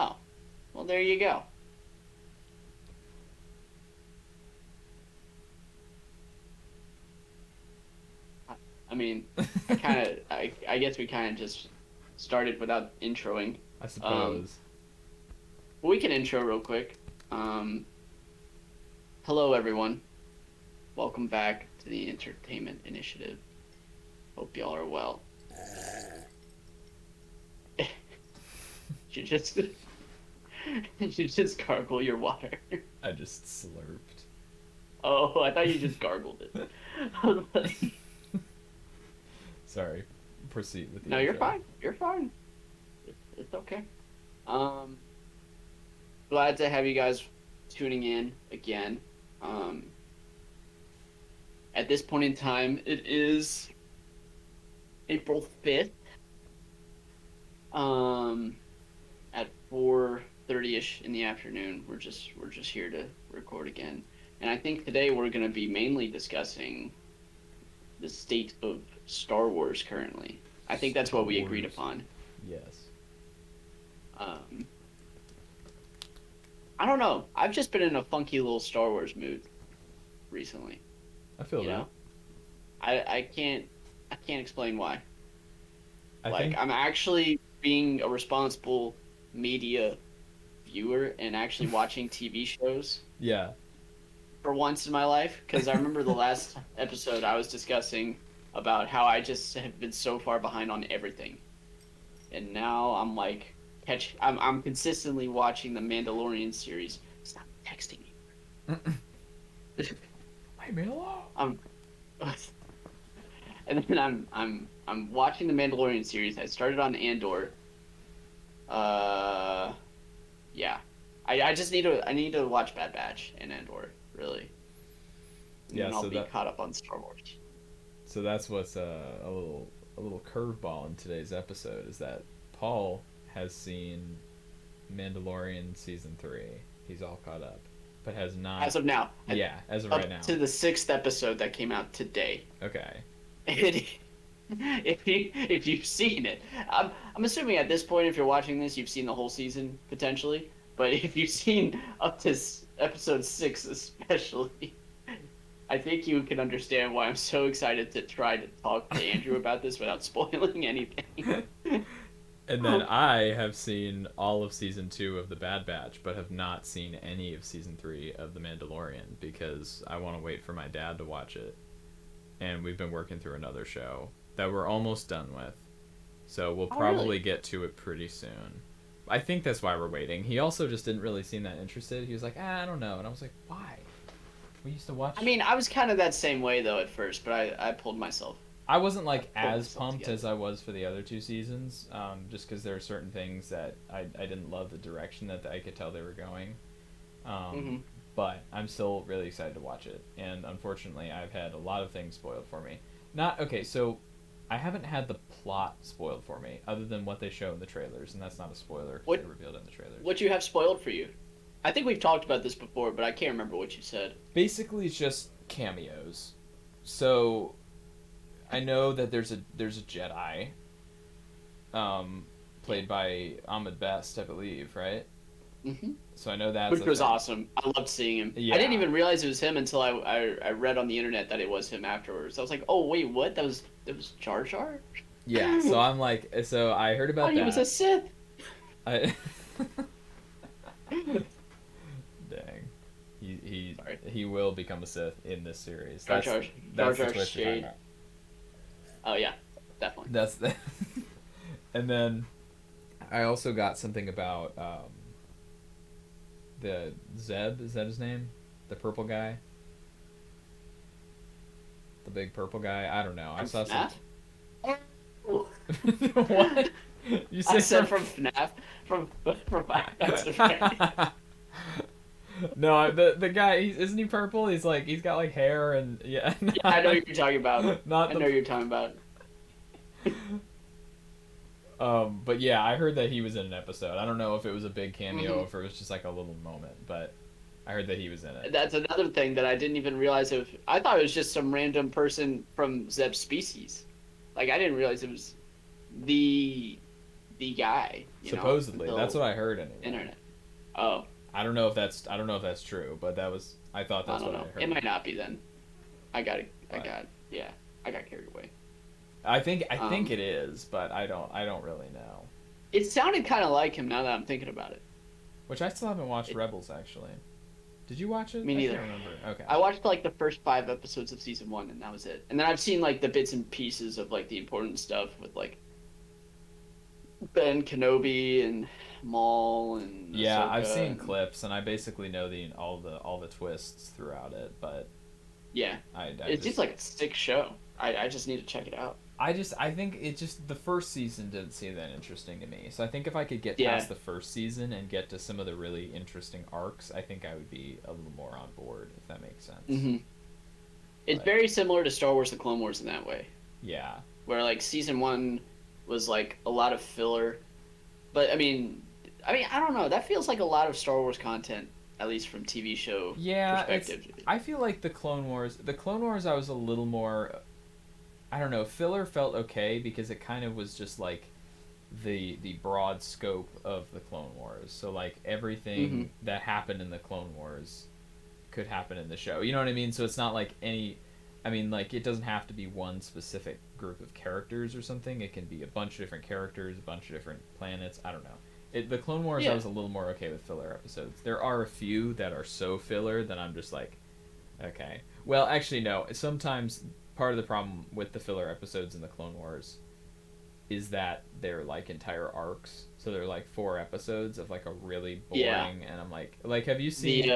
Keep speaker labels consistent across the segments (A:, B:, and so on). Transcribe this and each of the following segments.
A: Oh, well, there you go. I, I mean, I guess we kind of just started without introing.
B: I
A: Um,
B: suppose.
A: but we can intro real quick. Um, Hello, everyone. Welcome back to the Entertainment Initiative. Hope y'all are well. You just you just gargle your water.
B: I just slurped.
A: Oh, I thought you just gargled it. I was like,
B: Sorry. Proceed with the
A: no, you're
B: intro.
A: fine. You're fine. It's okay. Um, Glad to have you guys tuning in again. Um, at this point in time, it is April 5th. Um, at 4:30ish in the afternoon. We're just here to record again. And I think today we're going to be mainly discussing the state of Star Wars currently. I think that's
B: Star
A: what we agreed
B: Wars.
A: upon.
B: Yes.
A: Um, I don't know. I've just been in a funky little Star Wars mood recently.
B: I feel
A: You
B: that.
A: know, I can't explain why.
B: I
A: Like
B: think
A: I'm actually being a responsible media viewer and actually watching TV shows
B: yeah.
A: for once in my life, because I remember the last episode I was discussing about how I just have been so far behind on everything, and now I'm like I'm consistently watching the Mandalorian series. Stop texting me.
B: Leave me alone.
A: I'm and then I'm watching the Mandalorian series. I started on Andor. Uh, yeah. I just need to watch Bad Batch and Andor, really, and
B: Yeah,
A: then I'll
B: so
A: be
B: that
A: caught up on Star Wars.
B: so that's what's a little curveball in today's episode is that Paul has seen Mandalorian season 3. He's all caught up, but has not.
A: As of now,
B: Yeah, as of right
A: up
B: now.
A: to the sixth episode that came out today.
B: Okay.
A: It, if you've seen it, I'm assuming at this point, if you're watching this, you've seen the whole season potentially. But if you've seen up to episode 6, especially, I think you can understand why I'm so excited to try to talk to Andrew about this without spoiling anything.
B: And then I have seen all of season 2 of The Bad Batch, but have not seen any of season 3 of The Mandalorian because I want to wait for my dad to watch it. And we've been working through another show that we're almost done with. So we'll
A: Oh,
B: probably
A: really?
B: get to it pretty soon. I think that's why we're waiting. He also just didn't really seem that interested. He was like, I don't know. And I was like, why? We used to
A: I
B: watch.
A: mean, I was kind of that same way though at first, but I
B: I wasn't
A: I
B: like
A: pulled
B: as
A: myself
B: pumped
A: together.
B: as I was for the other two seasons, just because there are certain things that I didn't love the direction that I could tell they were going. Um,
A: Hmm.
B: but I'm still really excited to watch it. And unfortunately, I've had a lot of things spoiled for me. Not okay, so I haven't had the plot spoiled for me, other than what they show in the trailers, and that's not a spoiler because they
A: What
B: revealed it in the trailers.
A: what you have spoiled for you? I think we've talked about this before, but I can't remember what you said.
B: Basically, it's just cameos. So I know that there's a Jedi, um,
A: Yeah.
B: played by Ahmed Best, I believe, right?
A: Hmm.
B: So I know that's
A: Which
B: a
A: was
B: thing.
A: awesome. I loved seeing him. I didn't
B: Yeah,
A: even realize it was him until I read on the internet that it was him afterwards. I was like, oh wait, what? That was Jar Jar?
B: yeah. So
A: I
B: I'm like, so I heard about
A: thought he was a
B: that.
A: Sith.
B: I Dang, he
A: Sorry,
B: he will become a Sith in this series.
A: Jar
B: That's
A: Jar, Jar
B: that's the
A: Jar
B: twist you're talking
A: Shade.
B: about.
A: Oh yeah, definitely.
B: That's the. And then I also got something about the Zeb. Is that his name? The purple guy. The big purple guy. I don't know. I
A: From
B: saw some.
A: FNAF. Oh.
B: What? You
A: I
B: say
A: said
B: from?
A: from FNAF. From Five Nights at Freddy's.
B: No, the guy. Isn't he purple? He's like he's got like hair and yeah.
A: Yeah, I know what you're talking about.
B: Not
A: I
B: the.
A: know what you're talking about.
B: But yeah, I heard that he was in an episode. I don't know if it was a big cameo or
A: Hmm.
B: if it was just like a little moment, but I heard that he was in it.
A: That's another thing that I didn't even realize. If I thought it was just some random person from Zeb's species. Like I didn't realize it was the the guy.
B: Supposedly, that's
A: Until
B: what I heard anyway.
A: internet. Oh,
B: I don't know if that's true, but I thought
A: I
B: that's
A: don't
B: what I
A: know.
B: heard.
A: It might not be then.
B: But
A: Yeah, I got carried away.
B: I think
A: Um,
B: it is, but I don't really know.
A: it sounded kind of like him now that I'm thinking about it.
B: Which I still haven't watched
A: it.
B: Rebels actually. Did you watch it?
A: Me
B: I can't
A: neither.
B: remember. Okay.
A: I watched like the first 5 episodes of season 1, and that was it. And then I've seen like the bits and pieces of like the important stuff with like Ben Kenobi and Maul and
B: Yeah, I've
A: Ahsoka.
B: seen
A: And,
B: clips and I basically know the all the twists throughout it, but
A: yeah,
B: I
A: it seems
B: just
A: like a sick show. I just need to check it out.
B: I think it just the first season didn't seem that interesting to me. So I think if I could get
A: Yeah.
B: past the first season and get to some of the really interesting arcs, I think I would be a little more on board if that makes sense.
A: hmm It's
B: But
A: very similar to Star Wars: The Clone Wars in that way,
B: yeah.
A: where like season 1 was like a lot of filler, but I mean, I don't know. That feels like a lot of Star Wars content, at least from TV show
B: Yeah, it's
A: perspective.
B: I feel like the Clone Wars I was a little more I don't know, filler felt okay because it kind of was just like the broad scope of the Clone Wars. So like
A: hmm
B: everything that happened in the Clone Wars could happen in the show. You know what I mean? So it's not like any I mean like it doesn't have to be one specific group of characters or something. It can be a bunch of different characters, a bunch of different planets. I don't know. The Clone Wars I
A: Yeah,
B: was a little more okay with filler episodes. There are a few that are so filler that I'm just like okay. Well, actually no. Sometimes part of the problem with the filler episodes in the Clone Wars is that they're like entire arcs. So they're like 4 episodes of like a really
A: yeah.
B: boring and I'm like have you
A: The
B: seen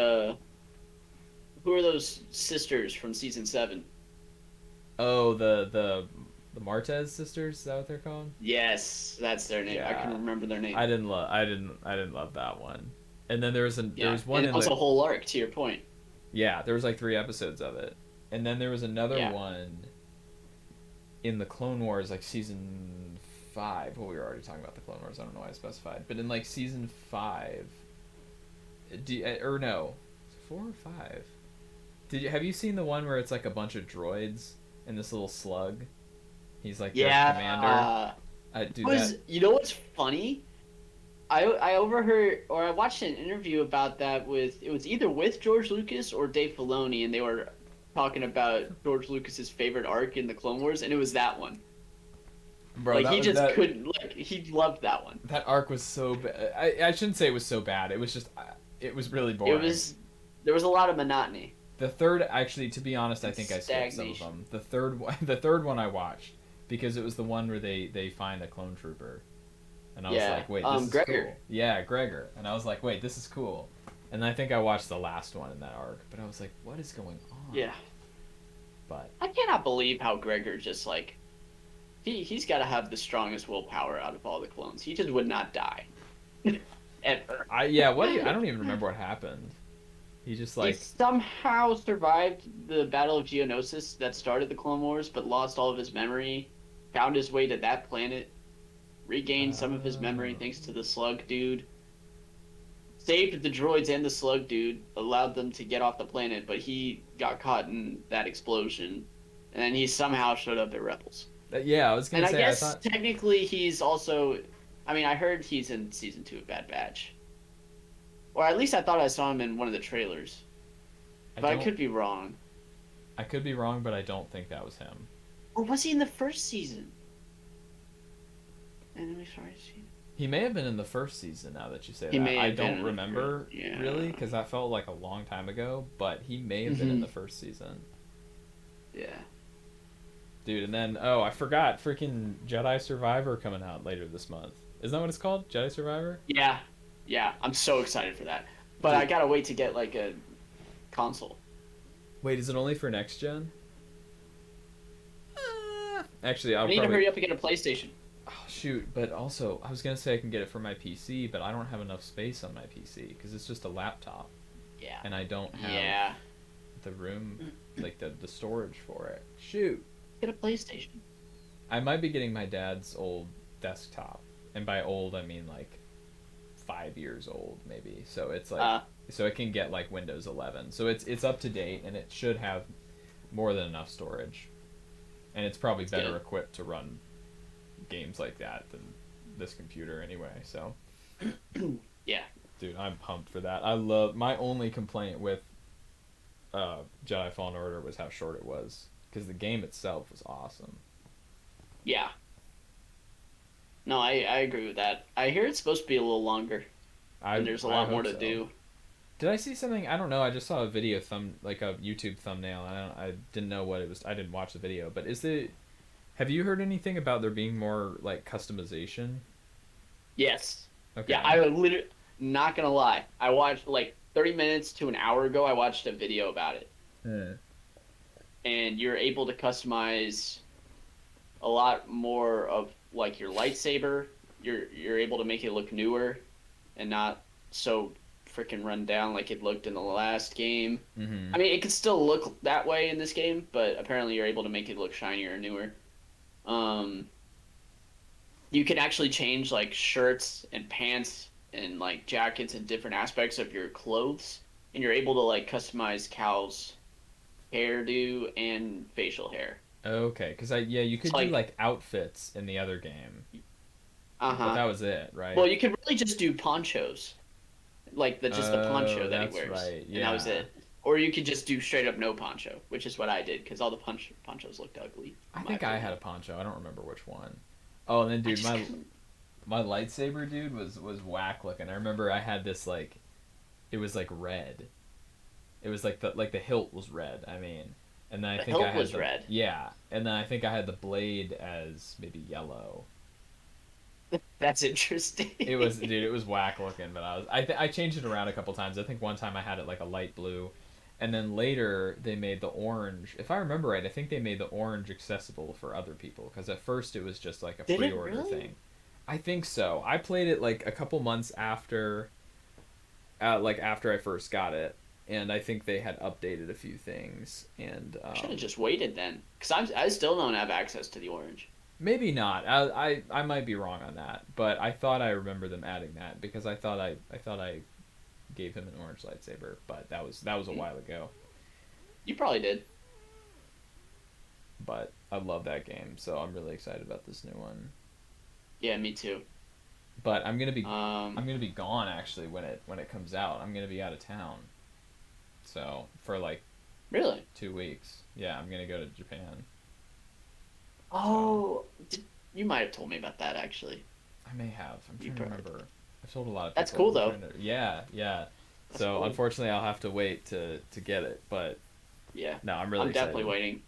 A: who are those sisters from season 7?
B: oh the Martez sisters, is that what they're called?
A: Yes, that's their name. I
B: Yeah.
A: couldn't remember their name.
B: I didn't love that one. And then there
A: Yeah,
B: was one
A: and it
B: in
A: was
B: the
A: a whole arc. To your point.
B: yeah, there was like 3 episodes of it. And then there was another
A: Yeah.
B: one in the Clone Wars, like season 5. Well, we were already talking about the Clone Wars. I don't know why I specified, but in like season 5, or no, 4 or 5. Did you have you seen the one where it's like a bunch of droids and this little slug? He's like their commander.
A: Yeah.
B: Dude,
A: Was
B: that
A: you know what's funny? I overheard or I watched an interview about that with it was either with George Lucas or Dave Filoni, and they were talking about George Lucas's favorite arc in the Clone Wars, and it was that one.
B: bro,
A: Like
B: that
A: he
B: was
A: just couldn't like he loved that one.
B: that arc was so bad. I shouldn't say it was so bad. It was just it was really
A: It
B: boring.
A: was there was a lot of monotony.
B: The third, actually, to be honest, I
A: And
B: think I skipped some of
A: stagnation.
B: them. The third one, the third one I watched because it was the one where they find a clone trooper, and I was
A: Yeah.
B: like, wait, this is
A: Gregor.
B: cool. Yeah, Gregor, and I was like, wait, this is cool. And I think I watched the last one in that arc, but I was like, what is going on?
A: Yeah.
B: But
A: I cannot believe how Gregor just like he's got to have the strongest willpower out of all the clones. He just would not die ever.
B: I don't even remember what happened. He just
A: He
B: like
A: somehow survived the Battle of Geonosis that started the Clone Wars, but lost all of his memory. Found his way to that planet, regained some of his memory thanks to the Slug dude. Saved the droids and the Slug dude, allowed them to get off the planet, but he got caught in that explosion, and then he somehow showed up at Rebels.
B: yeah, I was
A: And
B: gonna
A: I
B: say I
A: guess
B: thought
A: technically he's also, I mean, I heard he's in season 2 of Bad Batch, or at least I thought I saw him in one of the trailers, but I
B: don't
A: could be wrong.
B: I could be wrong, but I don't think that was him.
A: Or was he in the first season? Enemy sorry, season.
B: He may have been in the first season. Now that you say
A: He
B: that,
A: may
B: I
A: have been in
B: don't
A: the
B: remember
A: first, yeah.
B: really because that felt like a long time ago. But he may have been in
A: Mhm.
B: the first season,
A: Yeah.
B: dude. And then I forgot, freaking Jedi Survivor coming out later this month. Isn't that what it's called? Jedi Survivor?
A: Yeah. Yeah. I'm so excited for that. But I gotta wait to get like a console.
B: Wait, is it only for next gen? Actually, I'll
A: I need to
B: probably.
A: hurry up and get a PlayStation.
B: Oh, shoot, but also I was gonna say I can get it for my PC, but I don't have enough space on my PC because it's just a laptop,
A: Yeah.
B: and I don't have
A: Yeah.
B: the room, like the storage for it. Shoot.
A: Get a PlayStation.
B: I might be getting my dad's old desktop, and by old I mean like 5 years old maybe. So it's like so it can get like Windows 11. So it's up to date and it should have more than enough storage, and it's probably better
A: good.
B: equipped to run games like that than this computer anyway. So,
A: Yeah.
B: dude, I'm pumped for that. I love my only complaint with Jedi Fallen Order was how short it was because the game itself was awesome.
A: Yeah. No, I agree with that. I hear it's supposed to be a little longer, and there's a
B: I
A: lot more
B: hope
A: to
B: so.
A: do.
B: Did I see something? I don't know. I just saw a video like a YouTube thumbnail. I didn't know what it was. I didn't watch the video. But have you heard anything about there being more like customization?
A: Yes. Yeah,
B: Okay.
A: I would literally not gonna lie. I watched like 30 minutes to an hour ago. I watched a video about it,
B: Yeah.
A: and you're able to customize a lot more of like your lightsaber. You're able to make it look newer and not so freaking run down like it looked in the last game.
B: Mm-hmm.
A: I mean, it could still look that way in this game, but apparently you're able to make it look shinier and newer. Um, you can actually change like shirts and pants and like jackets and different aspects of your clothes, and you're able to like customize Cal's hairdo and facial hair.
B: Okay, because you
A: It's
B: could do
A: like,
B: like outfits in the other game,
A: uh
B: but
A: huh.
B: that was it,
A: Well,
B: right?
A: you could really just do ponchos, like the just the poncho
B: Oh,
A: that he
B: that's
A: wears,
B: right.
A: and that was
B: Yeah.
A: it. Or you could just do straight up no poncho, which is what I did because all the ponchos looked ugly,
B: I
A: in my
B: think I had
A: opinion.
B: a poncho. I don't remember which one. Oh, and then
A: I
B: dude,
A: just couldn't.
B: my lightsaber dude was whack looking. I remember I had this like it was like red. It was like the hilt was red. I mean, and then I
A: The
B: think I
A: hilt
B: had
A: was
B: the
A: red.
B: yeah, and then I think I had the blade as maybe yellow.
A: That's interesting.
B: It was dude, it was whack looking, but I changed it around a couple times. I think one time I had it like a light blue, and then later they made the orange. If I remember right, I think they made the orange accessible for other people because at first it was just like a
A: Did it
B: pre-order
A: really?
B: thing. I think so. I played it like a couple months after I first got it, and I think they had updated a few things. And
A: I should have just waited then, because I still don't have access to the orange.
B: maybe not. I might be wrong on that, but I thought I remember them adding that because I thought I gave him an orange lightsaber, but that was a
A: Hmm.
B: while ago.
A: You probably did.
B: But I love that game, so I'm really excited about this new one.
A: Yeah, me too.
B: But I'm gonna be
A: Um,
B: I'm gonna be gone actually when it comes out. I'm gonna be out of town, so for like
A: really?
B: 2 weeks. Yeah, I'm gonna go to Japan. So
A: Oh, you might have told me about that actually.
B: I may have. I'm
A: You
B: trying to
A: probably.
B: remember. I've told a lot of
A: That's
B: people.
A: cool
B: I'm
A: though.
B: trying to. Yeah, yeah.
A: That's
B: So
A: cool.
B: unfortunately, I'll have to wait to get it. But
A: Yeah,
B: no, I'm really
A: I'm definitely
B: excited.
A: waiting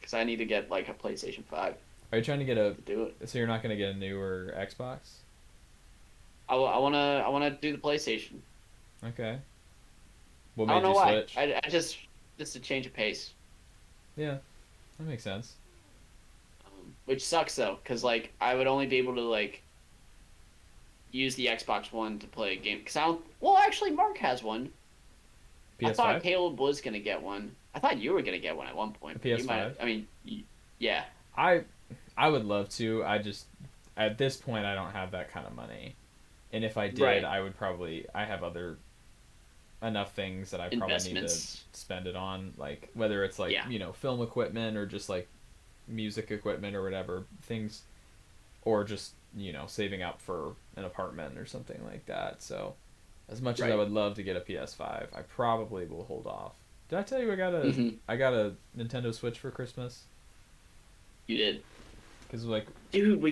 A: because I need to get like a PlayStation 5
B: Are you trying to get a?
A: to do it.
B: So you're not gonna get a newer Xbox?
A: I wanna do the PlayStation.
B: Okay. What
A: I don't
B: made
A: know
B: you
A: why.
B: switch?
A: I just a change of pace.
B: Yeah, that makes sense.
A: Which sucks though, because like I would only be able to like use the Xbox One to play a game. Because I don't. Well, actually, Mark has one. I thought
B: PS5?
A: Caleb was gonna get one. I thought you were gonna get one at one
B: A
A: point, but you might have.
B: PS5?
A: I mean, yeah.
B: I I would love to. I just at this point I don't have that kind of money. And if I did,
A: Right.
B: I would probably I have other enough things that I probably need to
A: Investments.
B: spend it on, like whether it's like,
A: Yeah.
B: film equipment or just like music equipment or whatever, things or just, saving up for an apartment or something like that. So, as much as I
A: Right.
B: would love to get a PS5, I probably will hold off. Did I tell you
A: Hmm.
B: I got a Nintendo Switch for Christmas?
A: You did,
B: Cuz like
A: dude. I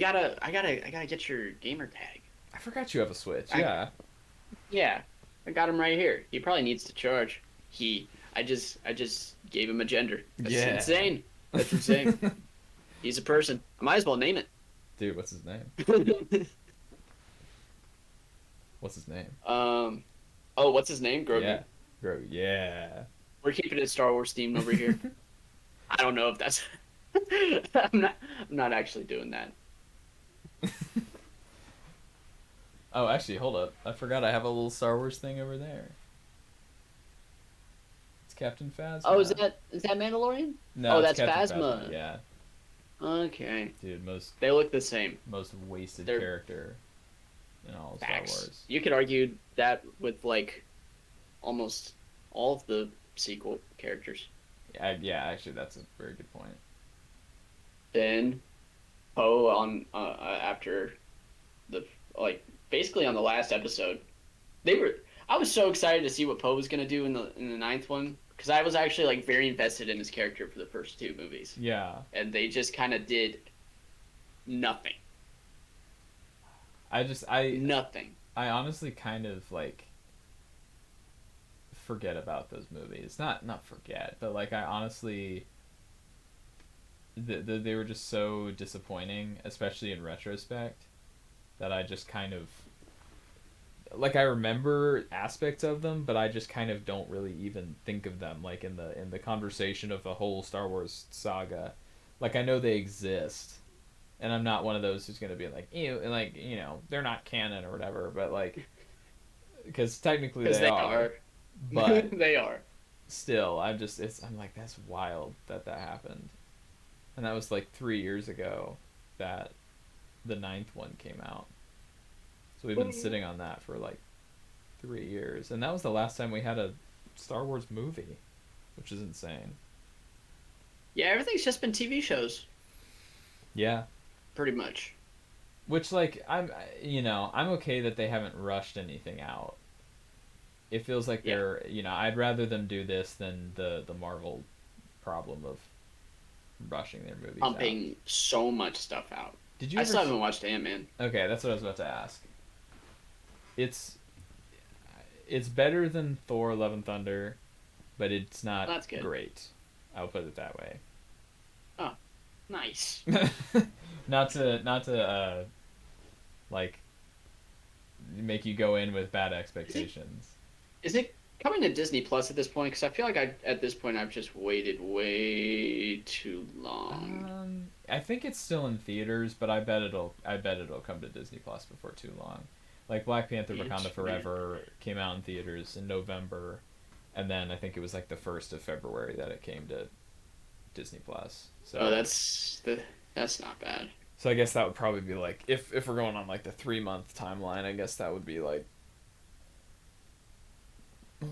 A: gotta get your gamer tag.
B: I forgot you have a Switch.
A: I
B: Yeah.
A: Yeah, I got him right here. He probably needs to charge. I just gave him a gender. That's
B: Yeah.
A: insane. That's insane. He's a person. I might as well name
B: Dude, what's his name?
A: it.
B: What's his name?
A: um. Oh, what's his name? Grogu.
B: Yeah. Bro, yeah.
A: We're keeping it Star Wars themed over here. I don't know if that's. I'm not. I'm not actually doing that.
B: Oh, actually, hold up. I forgot I have a little Star Wars thing over there. It's Captain
A: Oh, is
B: Phasma.
A: that Mandalorian?
B: No,
A: Oh,
B: it's
A: that's
B: Captain Phasma.
A: Phasma.
B: Yeah.
A: Okay,
B: Dude,
A: they look the same.
B: most wasted
A: They're
B: character in all of Star
A: facts.
B: Wars.
A: You could argue that with like almost all of the sequel characters.
B: Yeah, actually, that's a very good point.
A: Then Poe on after the like basically on the last episode. They were. I was so excited to see what Poe was gonna do in the ninth one because I was actually like very invested in his character for the first two movies,
B: Yeah.
A: and they just kind of did nothing.
B: I just I
A: Nothing.
B: I honestly kind of like forget about those movies. Not forget, but like I honestly they were just so disappointing, especially in retrospect, that I just kind of like I remember aspects of them, but I just kind of don't really even think of them like in the conversation of the whole Star Wars saga. Like I know they exist, and I'm not one of those who's gonna be like ew, and like they're not canon or whatever, but like because technically
A: Because
B: they
A: they
B: are,
A: are.
B: but
A: They are.
B: still I'm like that's wild that happened, and that was like 3 years ago that the ninth one came out. So we've been sitting on that for like 3 years, and that was the last time we had a Star Wars movie, which is insane.
A: Yeah, everything's just been TV shows,
B: Yeah,
A: pretty much.
B: which like I'm okay that they haven't rushed anything out. It feels like
A: Yeah,
B: they're I'd rather them do this than the Marvel problem of rushing their movies out.
A: pumping so much stuff out.
B: Did you
A: I
B: ever?
A: still haven't watched Ant-Man.
B: Okay, that's what I was about to ask. It's it's better than Thor: Love and Thunder, but it's not
A: That's good.
B: great. I'll put it that way.
A: Oh, nice.
B: Not to like make you go in with bad
A: Is it
B: expectations.
A: is it coming to Disney Plus at this point? Because I feel like at this point I've just waited way too long.
B: I think it's still in theaters, but I bet it'll come to Disney Plus before too long. Like Black Panther: Wakanda
A: Ant-Man.
B: Forever came out in theaters in November, and then I think it was like the 1st of February that it came to Disney Plus.
A: Oh,
B: So
A: that's not bad.
B: I guess that would probably be like if we're going on like the 3 month timeline, I guess that would be like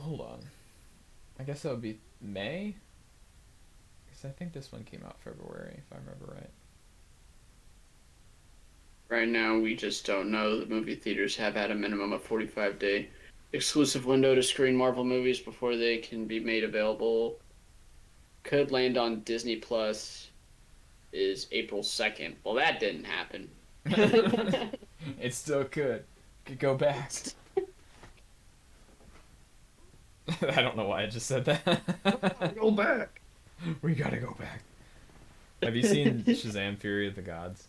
B: hold on. I guess that would be May? Because I think this one came out February, if I remember right.
A: Right now, we just don't know. The movie theaters have had a minimum of 45-day exclusive window to screen Marvel movies before they can be made available. Could land on Disney Plus is April 2nd. Well, that didn't happen.
B: It still could go back. I don't know why I just said that.
A: Go back.
B: We gotta go back. Have you seen Shazam: Fury of the Gods?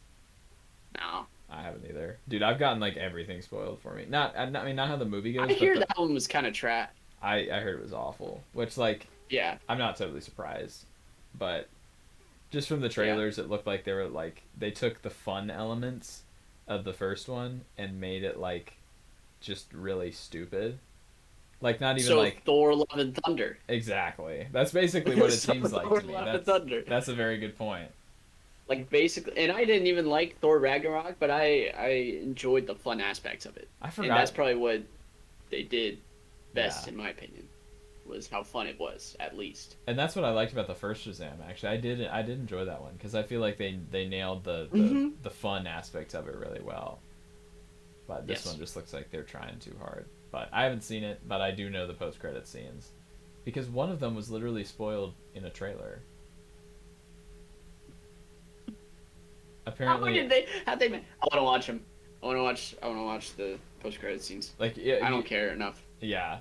A: No.
B: I haven't either, dude. I've gotten like everything spoiled for me. Not how the movie goes,
A: I
B: but
A: hear that one was kind of trash.
B: I heard it was awful. Which like
A: Yeah.
B: I'm not totally surprised, but just from the
A: Yeah.
B: trailers, it looked like they took the fun elements of the first one and made it like just really stupid. Like not even
A: So
B: like
A: Thor: Love and Thunder.
B: exactly. That's basically what it
A: So
B: seems like
A: Thor:
B: to me.
A: Love and
B: That's
A: Thunder.
B: that's a very good point.
A: Like basically, and I didn't even like Thor Ragnarok, but I enjoyed the fun aspects of it,
B: I
A: and that's
B: forgot.
A: probably what they did best,
B: Yeah.
A: in my opinion, was how fun it was, at least.
B: And that's what I liked about the first Shazam. Actually, I did enjoy that one because I feel like they nailed
A: Mm-hmm.
B: the fun aspects of it really well. But this
A: Yes.
B: one just looks like they're trying too hard. But I haven't seen it, but I do know the post credit scenes because one of them was literally spoiled in a trailer.
A: How
B: Apparently,
A: did they? How'd they? I want to watch them. I want to watch. I want to watch the post-credit scenes.
B: like yeah,
A: I don't care enough.
B: yeah.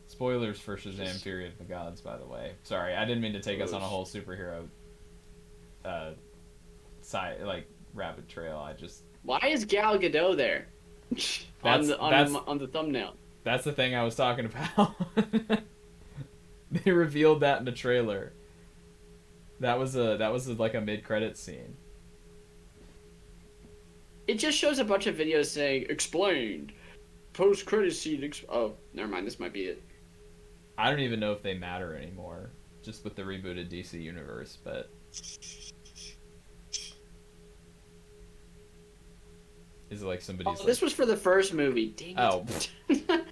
B: Spoilers for Shazam: Fury of the Gods, by the way. Sorry, I didn't mean to take us on a whole superhero side like rabbit trail. I just
A: Why is Gal Gadot there? On the thumbnail.
B: that's the thing I was talking about. They revealed that in the trailer. That was like a mid-credit scene.
A: It just shows a bunch of videos saying explained, post-credit scene. Oh, never mind. This might be it.
B: I don't even know if they matter anymore, just with the rebooted DC universe. But is it like somebody's
A: Oh, this was for the first movie. Dang
B: oh
A: it.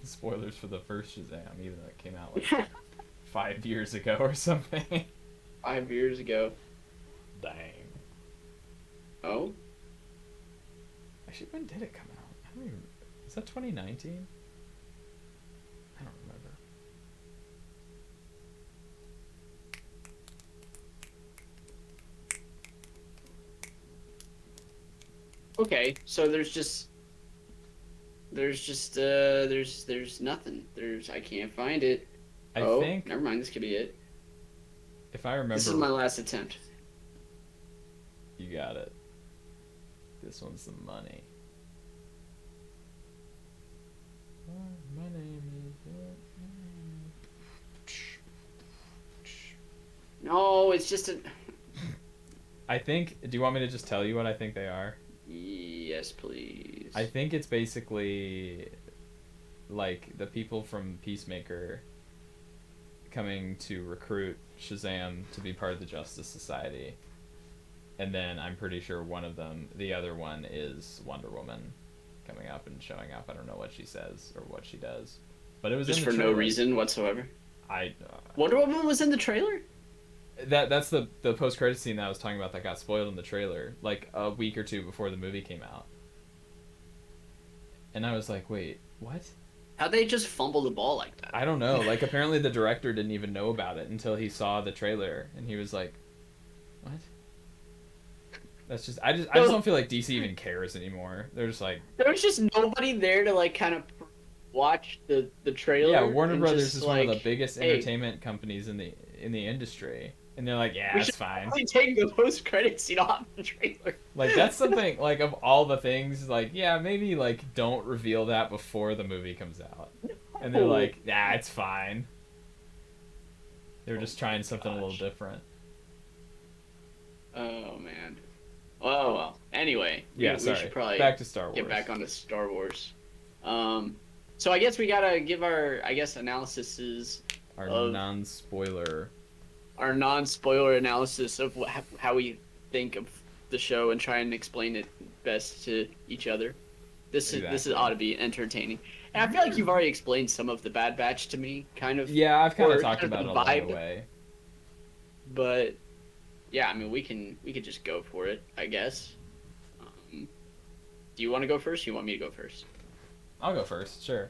B: spoilers for the first Shazam, even though it came out like 5 years ago or something.
A: 5 years ago.
B: Dang.
A: Oh,
B: Actually, when did it come out? I don't even. Is that 2019? I don't remember.
A: okay. So there's nothing. I can't find it.
B: I
A: Oh,
B: think
A: never mind. This could be it.
B: if I
A: This is
B: remember,
A: my last attempt.
B: you got it. This one's the money. My name is.
A: No, it's just a.
B: I think. Do you want me to just tell you what I think they are?
A: Yes, please.
B: I think it's basically like the people from Peacemaker coming to recruit Shazam to be part of the Justice Society. And then I'm pretty sure one of them, the other one, is Wonder Woman coming up and showing up. I don't know what she says or what she does. But it was
A: Just
B: in the
A: for
B: trailer.
A: no reason whatsoever.
B: I
A: Wonder Woman was in the trailer?
B: that's the post credit scene that I was talking about that got spoiled in the trailer like a week or two before the movie came out. And I was like, "Wait, what?"
A: How'd they just fumble the ball like that?
B: I don't know. Like apparently the director didn't even know about it until he saw the trailer and he was like, "What?" That's just I just don't feel like DC even cares anymore. They're just like
A: There was just nobody there to like kind of watch the trailer.
B: yeah, Warner
A: and
B: Brothers
A: just,
B: is
A: like,
B: one of the biggest
A: hey,
B: entertainment companies in the industry, and they're like, yeah,
A: we
B: it's
A: should
B: fine.
A: probably take the post credit scene off the trailer.
B: Like that's something like of all the things, like yeah, maybe like don't reveal that before the movie comes out. And they're like, nah, it's fine. They're just trying something a little different.
A: Oh man. Oh well. Anyway,
B: Yeah,
A: we should probably
B: back to Star Wars.
A: get back onto Star Wars. So I guess we gotta give our analyses
B: Our
A: of
B: non-spoiler.
A: our non-spoiler analysis of how we think of the show and try and explain it best to each other. This
B: Exactly.
A: ought to be entertaining. And I feel like you've already explained some of the Bad Batch to me, kind of.
B: Yeah, I've kind
A: or
B: of talked
A: kind
B: about
A: of
B: it
A: the
B: along
A: vibe.
B: the way.
A: But yeah, I mean, we could just go for it, I guess. Do you want to go first? Or you want me to go first?
B: I'll go first, sure.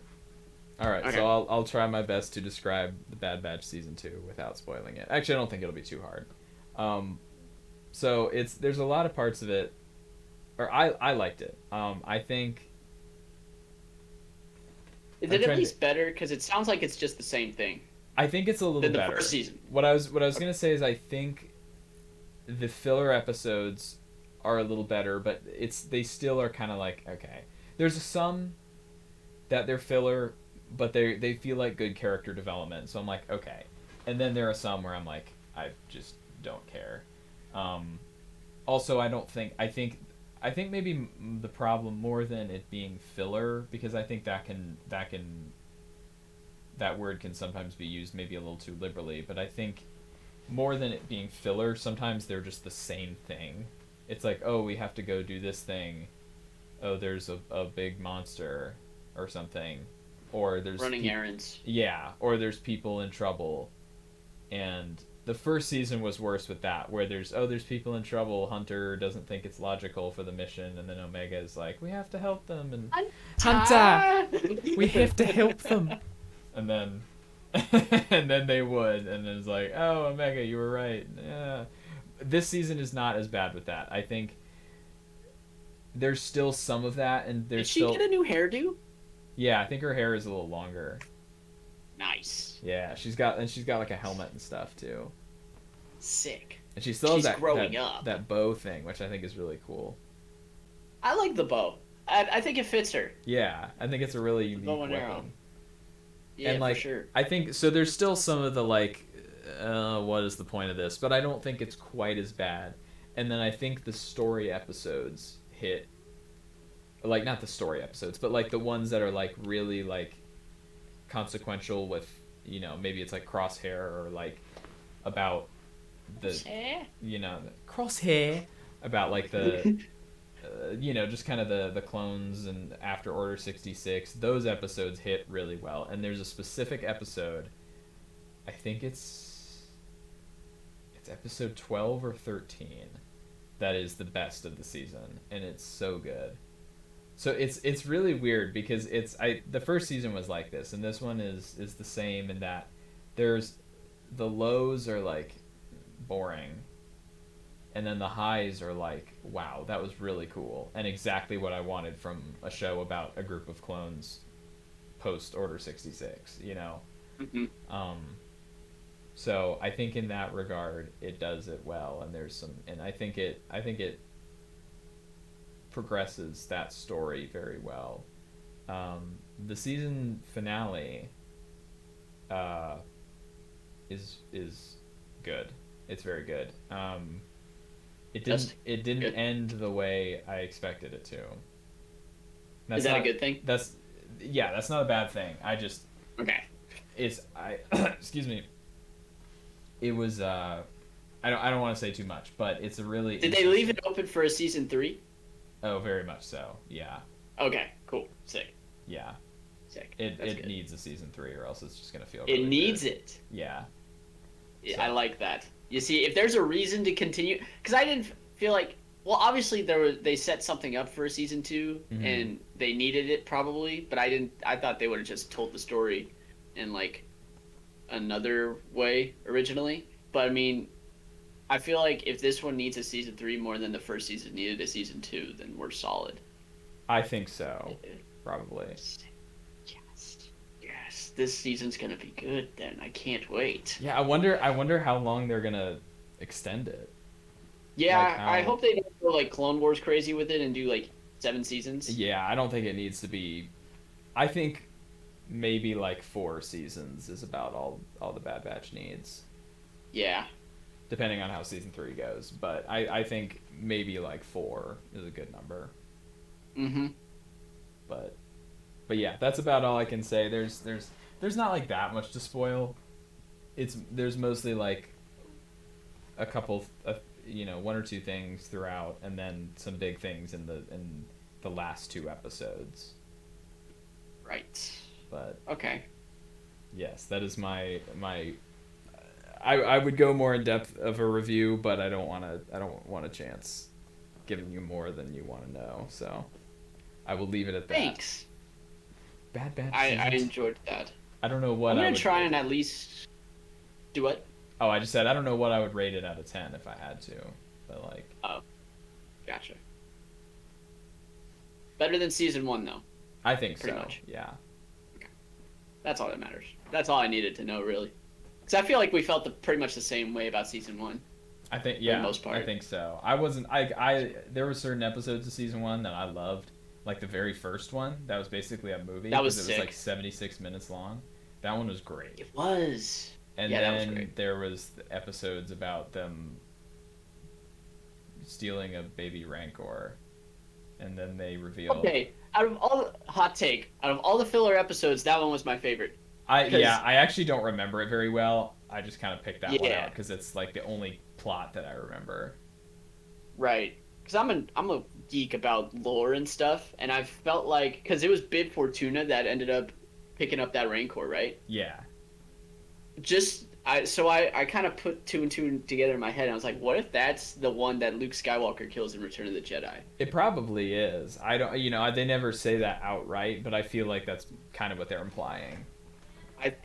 B: All right,
A: Okay.
B: so I'll try my best to describe the Bad Batch season 2 without spoiling it. Actually, I don't think it'll be too hard. So there's a lot of parts of it, or I liked it. I think.
A: Is it at least better? Because it sounds like it's just the same thing.
B: I think it's a little
A: than the
B: better.
A: first season.
B: What I was gonna say is I think the filler episodes are a little better, but they still are kind of like okay. There's some that they're filler, but they feel like good character development. So I'm like okay, and then there are some where I'm like I just don't care. Also, I think maybe the problem more than it being filler because I think that word can sometimes be used maybe a little too liberally, but I think more than it being filler, sometimes they're just the same thing. It's like, oh, we have to go do this thing. Oh, there's a big monster or something. Or there's
A: running errands.
B: Yeah, or there's people in trouble. And the first season was worse with that, where there's people in trouble. Hunter doesn't think it's logical for the mission, and then Omega is like, we have to help them, and Hunter, we have to help them, and then and then they would, and then it's like, oh, Omega, you were right. Yeah, this season is not as bad with that. I think there's still some of that, and there's
A: Did she
B: still
A: get a new hairdo?
B: Yeah, I think her hair is a little longer.
A: Nice.
B: Yeah, she's got like a helmet and stuff too.
A: Sick.
B: And she still has
A: up.
B: that bow thing, which I think is really cool.
A: I like the bow. I think it fits her.
B: Yeah, I think it's a really unique
A: bow and
B: weapon.
A: arrow. Yeah,
B: and like,
A: for sure.
B: I think so. There's still some of the like, what is the point of this? But I don't think it's quite as bad. And then I think the story episodes hit. Like not the story episodes, but like the ones that are like really like consequential with maybe it's like Crosshair or like about the Crosshair about like the just kind of the clones and after Order 66. Those episodes hit really well, and there's a specific episode, I think it's episode 12 or 13, that is the best of the season, and it's so good. So it's really weird because the first season was like this, and this one is the same in that there's the lows are like boring, and then the highs are like, wow, that was really cool and exactly what I wanted from a show about a group of clones post Order 66, you know.
A: Hmm.
B: Um, so I think in that regard it does it well, and there's some, and I think it progresses that story very well. The season finale uh, is good. It's very good. It didn't
A: That's
B: it didn't
A: good.
B: end the way I expected it to.
A: Is
B: That's
A: that a
B: not
A: good thing?
B: that's yeah, that's not a bad thing. I just
A: Okay.
B: it's I excuse me. It was I don't want to say too much, but it's a really
A: Did they leave
B: interesting.
A: it open for a season 3?
B: Oh, very much so. Yeah.
A: Okay, cool. Sick.
B: Yeah.
A: Sick.
B: It
A: That's
B: it
A: good.
B: needs a season 3 or else it's just going to feel
A: It
B: really weird.
A: needs it.
B: Yeah.
A: Yeah, I
B: So,
A: like that. You see, if there's a reason to continue, because I didn't feel like, well, obviously they set something up for a season 2,
B: mhm.
A: and they needed it probably, but I didn't. I thought they would have just told the story in like another way originally. But I mean, I feel like if this one needs a season 3 more than the first season needed a season 2, then we're solid.
B: I think so. Probably.
A: Yes, yes, this season's gonna be good. Then I can't wait.
B: Yeah, I wonder how long they're going to extend it. Like
A: Yeah, I
B: how
A: hope they don't go like Clone Wars crazy with it and do like 7 seasons.
B: yeah, I don't think it needs to be I think maybe like 4 seasons is about all the Bad Batch needs,
A: Yeah.
B: depending on how season 3 goes, but I think maybe like 4 is a good number.
A: Mm-hmm.
B: But but yeah, that's about all I can say. There's not like that much to spoil. There's mostly like a couple of one or two things throughout, and then some big things in the last 2 episodes.
A: Right.
B: But
A: Okay.
B: yes, that is my. I would go more in depth of a review, but I don't want a chance giving you more than you want to know. So I will leave it at that.
A: Thanks.
B: Bad Batch
A: I
B: season.
A: enjoyed that.
B: I don't know
A: I'm
B: what I
A: gonna
B: would
A: try
B: rate
A: and
B: it.
A: at least do what?
B: Oh, I just said I don't know what I would rate it out of 10 if I had to, but like
A: Oh, gotcha. Better than season 1 though.
B: I think
A: Pretty
B: so.
A: much.
B: Yeah.
A: That's all that matters. That's all I needed to know really. Because I feel like we felt pretty much the same way about season 1
B: I think
A: for the
B: yeah,
A: most
B: I
A: part.
B: think so. I wasn't I there were certain episodes of season 1 that I loved. Like the very first one, that was basically a movie
A: That
B: because
A: was
B: it was like
A: sick.
B: 76 minutes long. That one was great.
A: It was.
B: And
A: Yeah, that was
B: then
A: great.
B: there was the episodes about them stealing a baby rancor, and then they reveal
A: Okay, out of all hot take, out of all the filler episodes, that one was my favorite.
B: yeah,
A: Cause
B: I actually don't remember it very well. I just kind of picked that one out
A: yeah,
B: because it's like the only plot that I remember.
A: right. Cause I'm a geek about lore and stuff, and I felt like because it was Bib Fortuna that ended up picking up that Rancor, right?
B: Yeah,
A: Just I kind of put two and two together in my head, and I was like, what if that's the one that Luke Skywalker kills in Return of the Jedi?
B: it probably is. I don't, they never say that outright, but I feel like that's kind of what they're implying.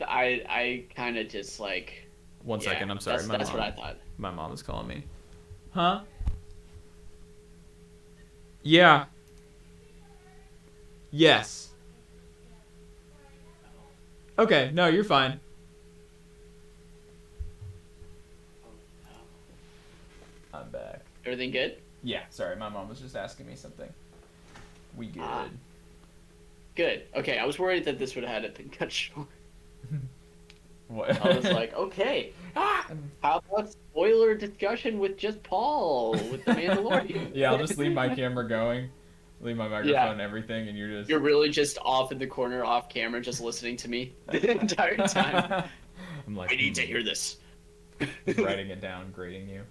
A: I kind of just like,
B: One
A: yeah,
B: second, I'm sorry,
A: that's what I thought.
B: my mom is calling me. Huh? Yeah. Yes. Okay. No, you're fine. I'm back.
A: Everything good?
B: Yeah, sorry, my mom was just asking me something. We
A: Ah,
B: good.
A: good. Okay, I was worried that this would have had it been cut short.
B: What?
A: I was like, okay,
B: Ah!
A: how about spoiler discussion with just Paul with the Mandalorian?
B: Yeah, I'll just leave my camera going, leave my microphone
A: Yeah,
B: and everything, and you're just.
A: you're really just off in the corner, off camera, just listening to me the entire time.
B: I'm like,
A: I need to hear this.
B: just writing it down, grading you.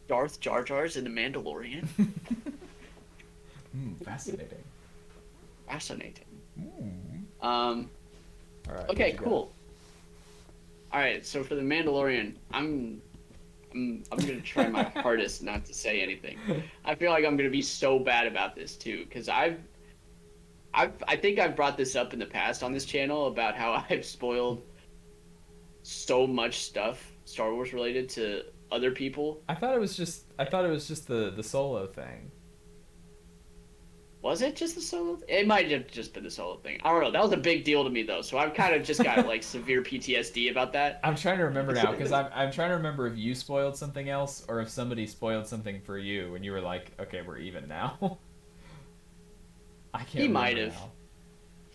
A: Darth Jar Jar's in the Mandalorian.
B: Fascinating.
A: Fascinating.
B: Mm.
A: Um.
B: All right. What
A: Okay.
B: you got?
A: Cool. All right. So for the Mandalorian, I'm gonna try my hardest not to say anything. I feel like I'm gonna be so bad about this too, because I think I've brought this up in the past on this channel about how I've spoiled so much stuff Star Wars related to other people.
B: I thought it was just the solo thing.
A: Was it just the solo? It might have just been the solo thing. I don't know. That was a big deal to me though, so I've kind of just got like severe PTSD about that.
B: I'm trying to remember now because I'm trying to remember if you spoiled something else or if somebody spoiled something for you and you were like, okay, we're even now. I
A: He
B: can't
A: might
B: remember
A: have.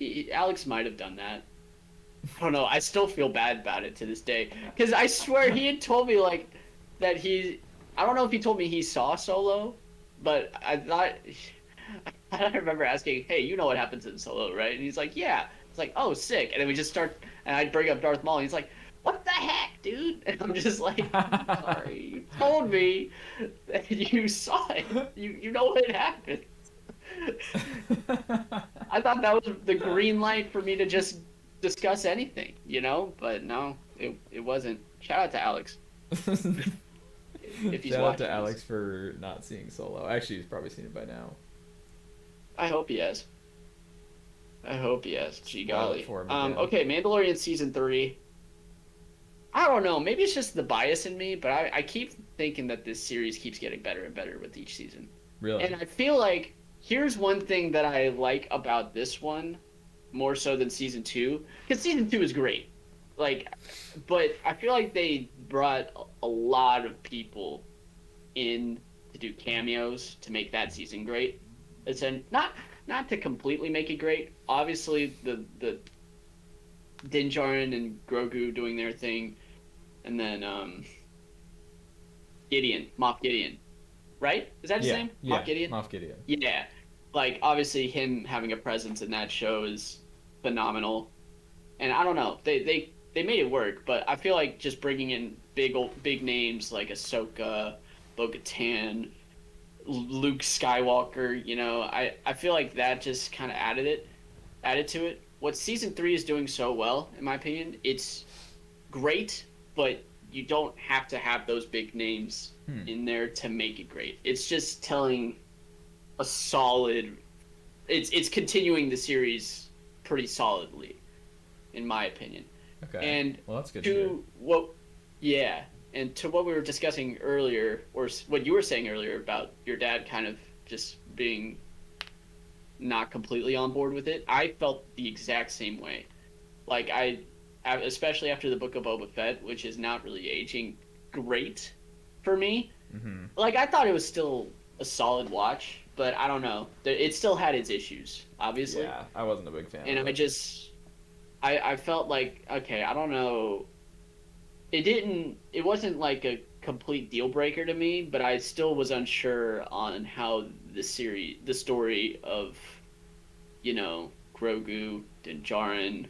B: now.
A: Alex might have done that. I don't know. I still feel bad about it to this day because I swear he had told me like that he. I don't know if he told me he saw Solo, but I thought I remember asking, "Hey, you know what happens in Solo, right?" And he's like, "Yeah." It's like, "Oh, sick." And then we just start, and I bring up Darth Maul, and he's like, "What the heck, dude?" And I'm just like, "I'm sorry, you told me that you saw it. You know what happened." I thought that was the green light for me to just discuss anything, you know? But no, it wasn't. Shout out to Alex if he's
B: Shout out to
A: watching this.
B: Alex for not seeing Solo. Actually, he's probably seen it by now.
A: I hope he has. I hope he has. Gee
B: Spoil it
A: golly.
B: for him again.
A: Okay, Mandalorian season 3. I don't know. Maybe it's just the bias in me, but I keep thinking that this series keeps getting better and better with each season.
B: Really?
A: And I feel like here's one thing that I like about this one more so than season 2, because season 2 is great. Like, but I feel like they brought a lot of people in to do cameos to make that season great. It's not to completely make it great. Obviously, the Din Djarin and Grogu doing their thing, and then Moff Gideon, right? Is that his
B: Yeah,
A: name?
B: yeah.
A: Moff Gideon?
B: Moff Gideon.
A: Yeah. Like obviously him having a presence in that show is phenomenal. And I don't know, they made it work, but I feel like just bringing in big names like Ahsoka, Bo-Katan, Luke Skywalker, I feel like that just kind of added to it. What season 3 is doing so well, in my opinion, it's great, but you don't have to have those big names
B: Hmm.
A: in there to make it great. It's just telling a solid. It's continuing the series pretty solidly, in my opinion.
B: Okay.
A: And
B: Well, that's good to hear.
A: to what, yeah, and to what we were discussing earlier, or what you were saying earlier about your dad kind of just being not completely on board with it, I felt the exact same way. Like especially after the Book of Boba Fett, which is not really aging great for me.
B: Mm-hmm.
A: Like I thought it was still a solid watch, but I don't know. It still had its issues, obviously,
B: Yeah, I wasn't a big fan
A: and
B: of
A: I
B: it.
A: just I felt like okay, I don't know. It wasn't like a complete deal breaker to me, but I still was unsure on how the story of Grogu, Din Djarin,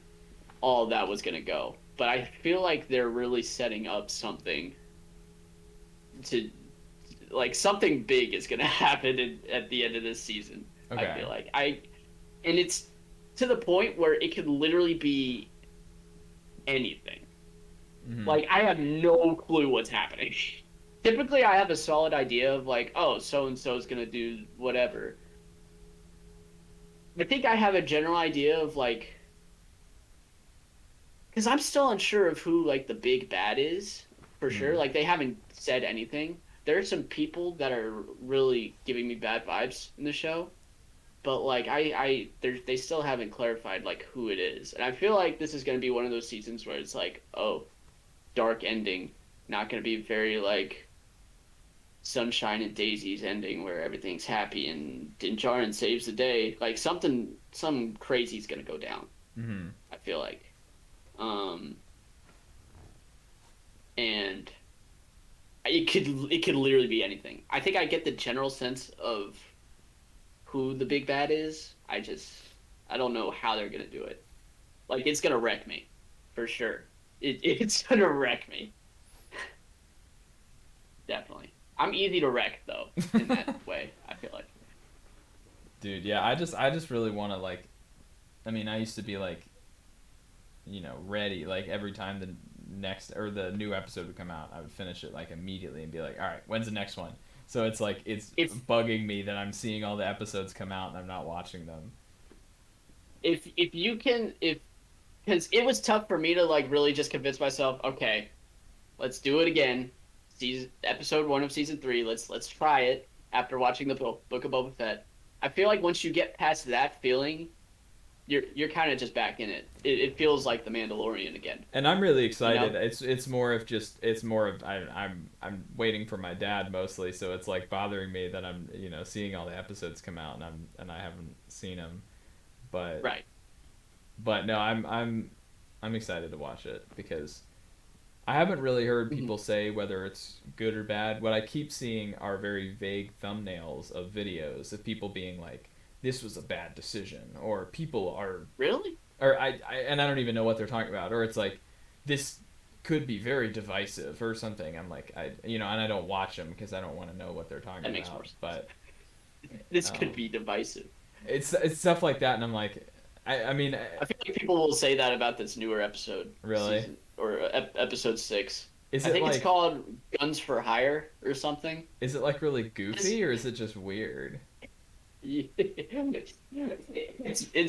A: all that was gonna go. But I feel like they're really setting up something to like something big is gonna happen at the end of this season. I
B: Okay.
A: feel like and it's to the point where it could literally be anything.
B: Mm-hmm.
A: Like I have no clue what's happening. Typically, I have a solid idea of like, oh, so and so is gonna do whatever. I think I have a general idea of like, because I'm still unsure of who like the big bad is for sure.
B: Mm.
A: Like they haven't said anything. There are some people that are really giving me bad vibes in the show, but like they still haven't clarified like who it is, and I feel like this is gonna be one of those seasons where it's like, oh, dark ending, not gonna be very like sunshine and daisies ending where everything's happy and Din Djarin saves the day. Like some crazy's gonna go down.
B: Mm-hmm.
A: I feel like, um, and it could literally be anything. I think I get the general sense of who the big bad is. I don't know how they're gonna do it. Like it's gonna wreck me, for sure. It's gonna wreck me. Definitely. I'm easy to wreck though, in that way, I feel like.
B: Dude, yeah, I just really want to I used to be ready like every time the next or the new episode would come out, I would finish it like immediately and be like, all right, when's the next one? So it's like it's
A: If
B: bugging me that I'm seeing all the episodes come out and I'm not watching them.
A: if you can if because it was tough for me to like really just convince myself, okay, let's do it again. Season episode 1 of season 3. Let's try it after watching the Book of Boba Fett. I feel like once you get past that feeling, you're kind of just back in it. It feels like the Mandalorian again.
B: And I'm really excited.
A: You know?
B: It's more of just it's more of I'm waiting for my dad mostly, so it's like bothering me that I'm seeing all the episodes come out and I haven't seen them, but
A: Right.
B: no, I'm excited to watch it because I haven't really heard
A: Mhm.
B: people say whether it's good or bad. What I keep seeing are very vague thumbnails of videos of people being like, "This was a bad decision," or people are,
A: Really?
B: or and I don't even know what they're talking about, or it's like, "This could be very divisive" or something. I'm like, and I don't watch them because I don't want to know what they're talking
A: That makes more
B: about.
A: sense.
B: But
A: This could
B: um,
A: be divisive.
B: it's stuff like that, and I'm like, I mean,
A: I feel like people will say that about this newer episode,
B: really,
A: season or episode 6.
B: is
A: I
B: it
A: think it's
B: like
A: called Guns for Hire or something.
B: is it like really
A: It's
B: goofy or is it just weird?
A: it's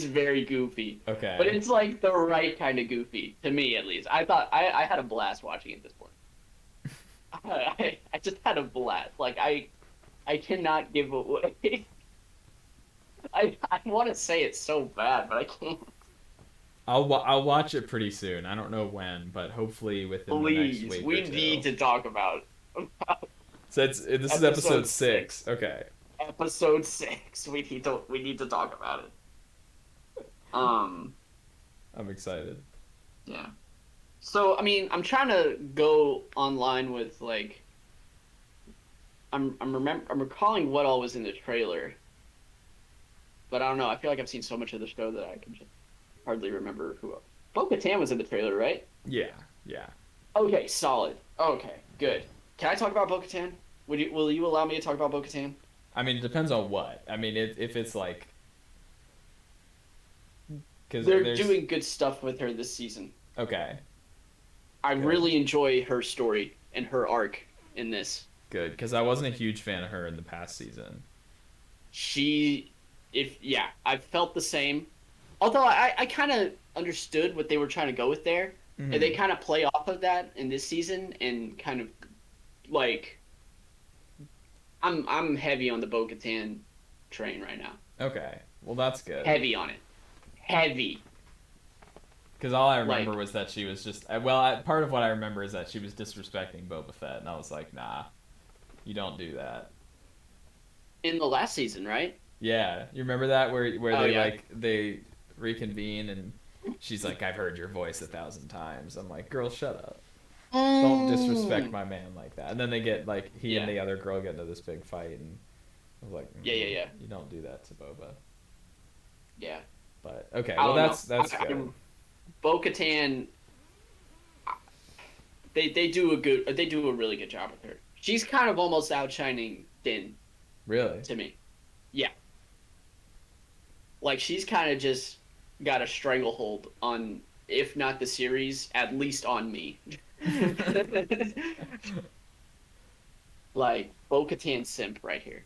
A: very goofy, but
B: Okay.
A: it's like the right kind of goofy to me at least. I thought I had a blast watching it this morning. I just had a blast. Like I cannot give away. I want to say it so bad, but I can't.
B: I'll watch it pretty soon. I don't know when, but hopefully within the next
A: Please,
B: week or
A: we
B: two.
A: need to talk about
B: So this is
A: episode
B: episode
A: six.
B: 6. Okay.
A: Episode 6. We need to talk about it. Um,
B: I'm excited.
A: yeah. So I mean, I'm trying to go online with like I'm recalling what all was in the trailer, but I don't know. I feel like I've seen so much of the show that I can just hardly remember who. Bo-Katan was in the trailer, right?
B: Yeah. Yeah.
A: Okay, solid. Okay, good. Can I talk about Bo-Katan? Will you allow me to talk about Bo-Katan?
B: I mean, it depends on what. I mean, if it's like cuz
A: They're
B: there's
A: doing good stuff with her this season.
B: okay.
A: I
B: Good.
A: really enjoy her story and her arc in this.
B: Good, cuz I wasn't a huge fan of her in the past season.
A: She, if yeah, I felt the same. Although I kind of understood what they were trying to go with there, and they
B: Mhm.
A: kind of play off of that in this season, and kind of like I'm heavy on the Bo-Katan train right now.
B: Okay. Well, that's good.
A: Heavy on it. Heavy.
B: Because all I remember
A: Like
B: was that she was just part of what I remember is that she was disrespecting Boba Fett, and I was like, nah, you don't do that.
A: in the last season, right?
B: Yeah, you remember that where
A: Oh
B: they
A: yeah.
B: like they reconvene and she's like, I've heard your voice 1,000 times. I'm like, girl, shut up. Don't disrespect
A: Mm.
B: my man like that. And then they get like he and
A: Yeah.
B: the other girl get into this big fight, and I was like,
A: Yeah, yeah, yeah.
B: you don't do that to Boba.
A: Yeah.
B: But okay,
A: I
B: well
A: don't know.
B: that's good.
A: Bo-Katan, they do a really good job with her. She's kind of almost outshining Din
B: Really.
A: to me. Yeah, like she's kind of just got a stranglehold on, if not the series, at least on me. Like Bo-Katan simp right here.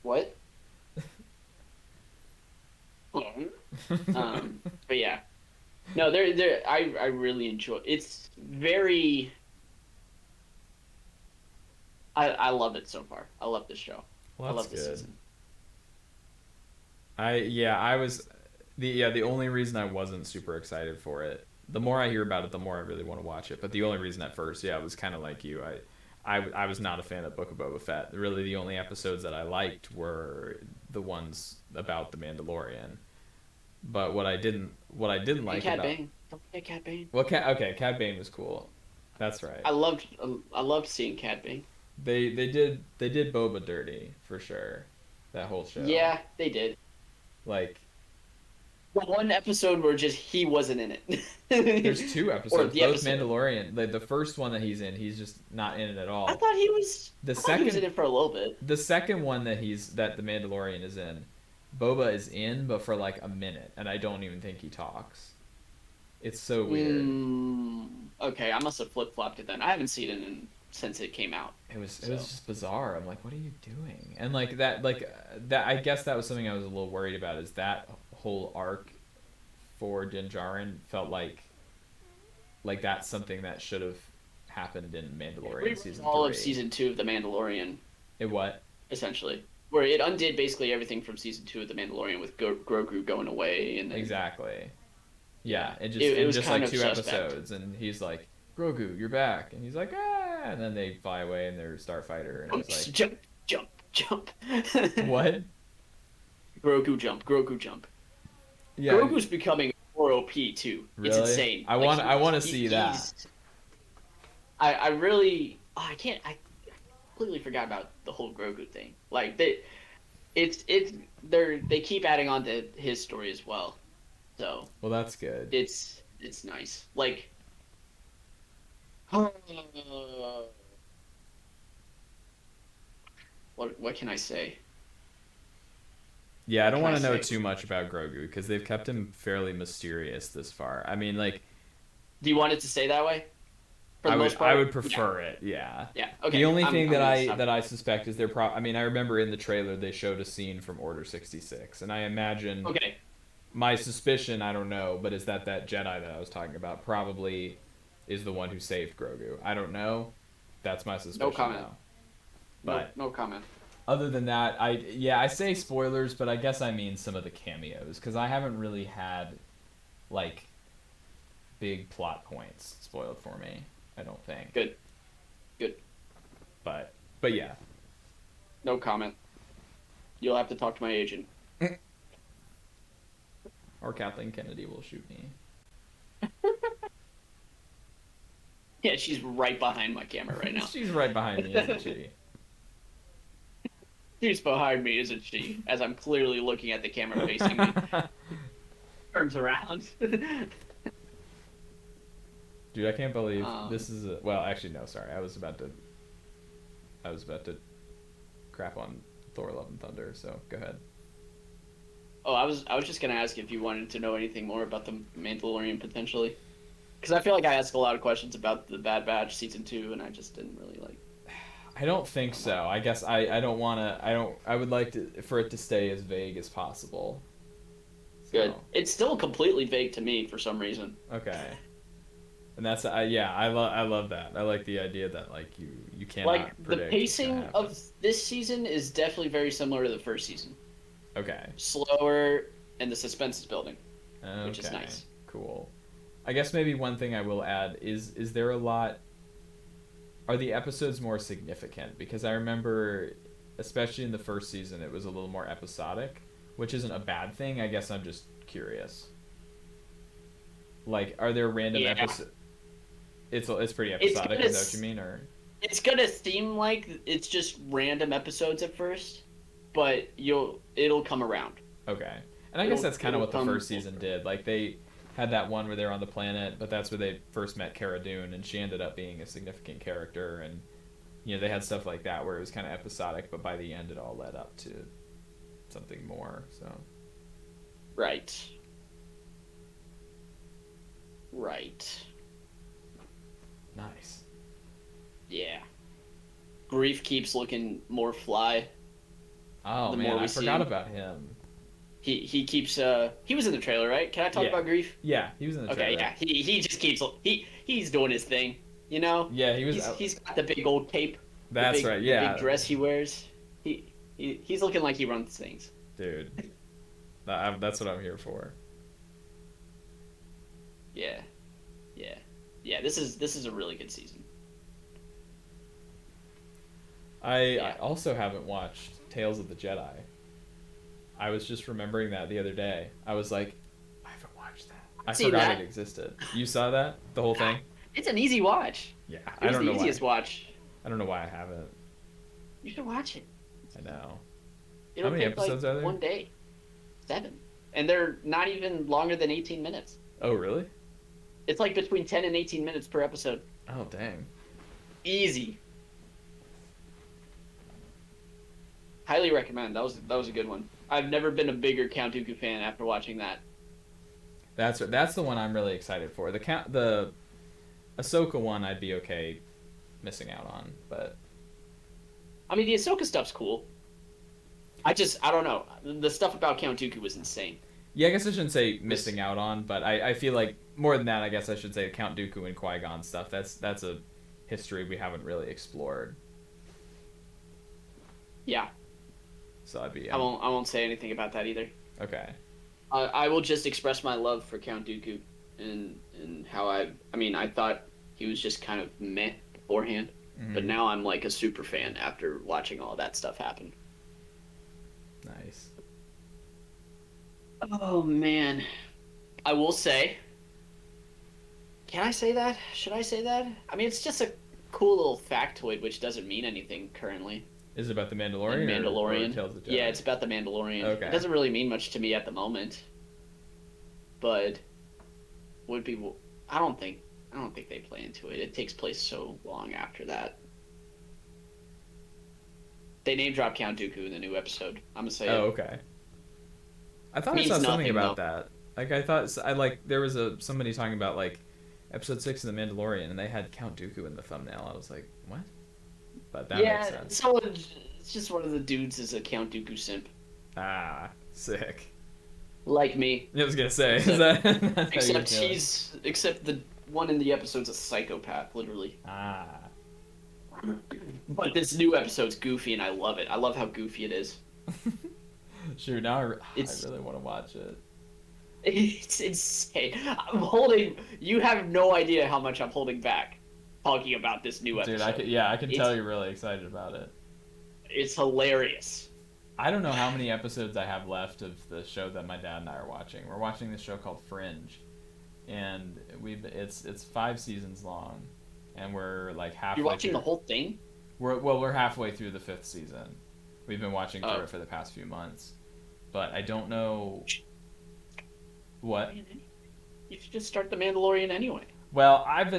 A: What? But yeah, no, they're. I really enjoy. It's very. I love it so far. I love this show. I
B: Well, that's
A: love this
B: good.
A: season.
B: I was the only reason I wasn't super excited for it. The more I hear about it, the more I really want to watch it. But the only reason at first, yeah, it was kind of like you. I was not a fan of Book of Boba Fett. Really, the only episodes that I liked were the ones about the Mandalorian. But what I didn't
A: And
B: like
A: Cad
B: about
A: Bane. Don't forget Cad Bane.
B: well, Cad Bane was cool. That's right.
A: I loved seeing Cad Bane.
B: They did Boba dirty for sure. That whole show.
A: Yeah, they did.
B: Like
A: The one episode where just he wasn't in
B: there's
A: it.
B: two
A: Or
B: episodes,
A: the
B: both
A: episode.
B: Like the first one that he's in, he's just not in it at
A: I
B: all.
A: thought he was.
B: The
A: I thought he was in
B: second
A: it for a little bit.
B: the second one that the Mandalorian is in, Boba is in, but for like a minute, and I don't even think he talks. It's so weird.
A: Mm, okay, I must have flip flopped it then. I haven't seen it since it came out.
B: It was
A: So
B: just bizarre. I'm like, what are you doing? And that I guess that was something I was a little worried about is that whole arc for Din Djarin felt like that's something that should have happened in
A: it
B: Mandalorian
A: rewrote
B: season
A: all of
B: 3.
A: season 2 of The Mandalorian,
B: It what?
A: essentially, where it undid basically everything from season 2 of The Mandalorian with Grogu going away, and then
B: Exactly.
A: yeah,
B: Yeah, and just
A: it
B: in
A: was
B: just
A: kind
B: like
A: of
B: two
A: suspect.
B: episodes, and he's like, Grogu, you're back, and he's like, ah, and then they fly away and they're Starfighter, and it was like,
A: Jump, jump, jump.
B: what?
A: Grogu jump, Grogu jump.
B: Yeah,
A: Grogu's becoming more OP too. It's
B: really?
A: insane.
B: I
A: Like
B: want I want to see that.
A: he's. I really. Oh, I can't. I completely forgot about the whole Grogu thing. Like it's they keep adding on to his story as well. So
B: Well, that's good.
A: it's nice. Like what can I say?
B: Yeah, I
A: What
B: don't
A: can I
B: want to know
A: say?
B: too much about Grogu because they've kept him fairly mysterious this far. I mean, like,
A: Do you want it to stay that way for
B: I
A: the
B: would
A: most
B: I
A: part?
B: would
A: Yeah.
B: prefer it. Yeah.
A: Yeah.
B: The
A: Okay.
B: only thing
A: I'm
B: that
A: gonna
B: I
A: stop.
B: that I suspect is I mean, I remember in the trailer they showed a scene from Order 66, and I imagine
A: Okay.
B: my suspicion, I don't know, but is that Jedi that I was talking about probably is the one who saved Grogu. I don't know. That's my
A: No
B: suspicion
A: comment.
B: though.
A: No
B: But
A: no comment.
B: other than that, I say spoilers, but I guess I mean some of the cameos because I haven't really had like big plot points spoiled for me. I don't think.
A: Good. Good.
B: But yeah.
A: No comment. You'll have to talk to my agent.
B: Or Kathleen Kennedy will shoot me.
A: Yeah, she's right behind my camera right now.
B: She's right behind me, isn't she?
A: She's behind me, isn't she? As I'm clearly looking at the camera facing me. Turns around.
B: Dude, I can't believe
A: um,
B: this is a well, actually no, sorry. I was about to crap on Thor Love and Thunder, so go ahead.
A: oh, I was just gonna ask if you wanted to know anything more about the Mandalorian potentially, because I feel like I asked a lot of questions about the Bad Batch season 2, and I just didn't really like.
B: I don't
A: I
B: think
A: don't know.
B: so. I guess I don't want to I would like to for it to stay as vague as possible.
A: Good.
B: So,
A: It's still completely vague to me for some reason.
B: okay. And that's yeah, I love that. I like the idea that like you
A: Like
B: cannot
A: the
B: predict what's going to
A: pacing
B: happen.
A: of this season is definitely very similar to the first season.
B: Okay.
A: Slower, and the suspense is building, which is
B: Okay.
A: nice.
B: Cool. I guess maybe one thing I will add is there a lot are the episodes more significant because I remember especially in the first season it was a little more episodic, which isn't a bad thing. I guess I'm just curious. Like are there random
A: Yeah,
B: episodes it's pretty
A: it's
B: episodic,
A: gonna
B: is that what you mean or
A: it's gonna seem like it's just random episodes at first, but it'll come around.
B: okay. And I guess
A: It'll
B: that's kind of
A: it'll
B: what the
A: come.
B: first season did. Like they had that one where they're on the planet, but that's where they first met Cara Dune, and she ended up being a significant character. And they had stuff like that where it was kind of episodic, but by the end it all led up to something more. So
A: Right. Right.
B: nice.
A: Yeah. Grief keeps looking more fly
B: Oh
A: the
B: man,
A: more
B: I
A: we see
B: forgot
A: him.
B: about him.
A: He keeps he was in the trailer, right? Can I talk
B: Yeah,
A: about Grief?
B: yeah, he was in the
A: Okay,
B: trailer.
A: yeah. He just keeps he's doing his thing, you know?
B: Yeah, he was.
A: He's got the big old cape,
B: That's right.
A: the big
B: Yeah,
A: dress he wears. He's looking like he runs things.
B: dude, that's what I'm here for.
A: Yeah. Yeah. Yeah, this is a really good season.
B: I
A: Yeah.
B: also haven't watched Tales of the Jedi. I was just remembering that the other day. I was like, I haven't watched that. I
A: See
B: forgot it
A: that?
B: existed. You saw that? The whole thing?
A: It's an easy watch.
B: Yeah.
A: It
B: I
A: was
B: don't
A: the
B: know why.
A: easiest watch.
B: I don't know why I haven't.
A: You should watch it.
B: I know. How
A: It'll
B: many
A: take like
B: episodes are there?
A: one day. 7. And they're not even longer than 18 minutes.
B: Oh, really?
A: It's like between 10 and 18 minutes per episode.
B: Oh, dang.
A: Easy. Highly recommend. That was a good one. I've never been a bigger Count Dooku fan after watching that.
B: That's the one I'm really excited for. The Ahsoka one I'd be okay missing out on, but
A: I mean, the Ahsoka stuff's cool. I don't know. The stuff about Count Dooku was insane.
B: yeah, I guess I shouldn't say
A: This,
B: missing out on, but I feel like more than that, I guess I should say Count Dooku and Qui-Gon stuff. That's a history we haven't really explored.
A: yeah,
B: So I'd be
A: I won't say anything about that either.
B: okay.
A: I will just express my love for Count Dooku and how I mean, I thought he was just kind of meh beforehand, but
B: Mhm.
A: now I'm like a super fan after watching all that stuff happen.
B: Nice.
A: Oh man, I will say. Can I say that? Should I say that? I mean, it's just a cool little factoid which doesn't mean anything currently.
B: Is it about the
A: In
B: Mandalorian or
A: Mandalorian.
B: Tales of the Jedi?
A: Yeah, it's about the Mandalorian.
B: Okay.
A: It doesn't really mean much to me at the moment, but would be. I don't think they play into it. It takes place so long after that. They name drop Count Dooku in the new episode. I'm gonna say
B: Oh,
A: it.
B: okay. I thought I
A: Means
B: saw something
A: nothing,
B: about
A: though.
B: that. Like I thought I like there was a somebody talking about like episode 6 of the Mandalorian and they had Count Dooku in the thumbnail. I was like, "What?" But that makes
A: Yeah,
B: sense.
A: someone. It's just one of the dudes is a Count Dooku simp,
B: Ah, sick.
A: like me.
B: I was gonna say, is
A: Except,
B: that that's how you're
A: except
B: feeling?
A: except the one in the episode's a psychopath, literally.
B: Ah.
A: But this new episode's goofy, and I love it. I love how goofy it is.
B: Shoot, now I
A: It's
B: really want to watch it.
A: it's insane. I'm holding. You have no idea how much I'm holding back talking about this new
B: Dude,
A: episode.
B: I can
A: It's
B: tell you're really excited about it.
A: it's hilarious.
B: I don't know how many episodes I have left of the show that my dad and I are watching. We're watching this show called Fringe, and it's 5 seasons long, and we're like halfway.
A: You're watching
B: through.
A: the whole thing?
B: We're halfway through the 5th season. We've been watching through
A: Oh.
B: it for the past few months, but I don't know what.
A: You should just start the Mandalorian anyway.
B: Well, I was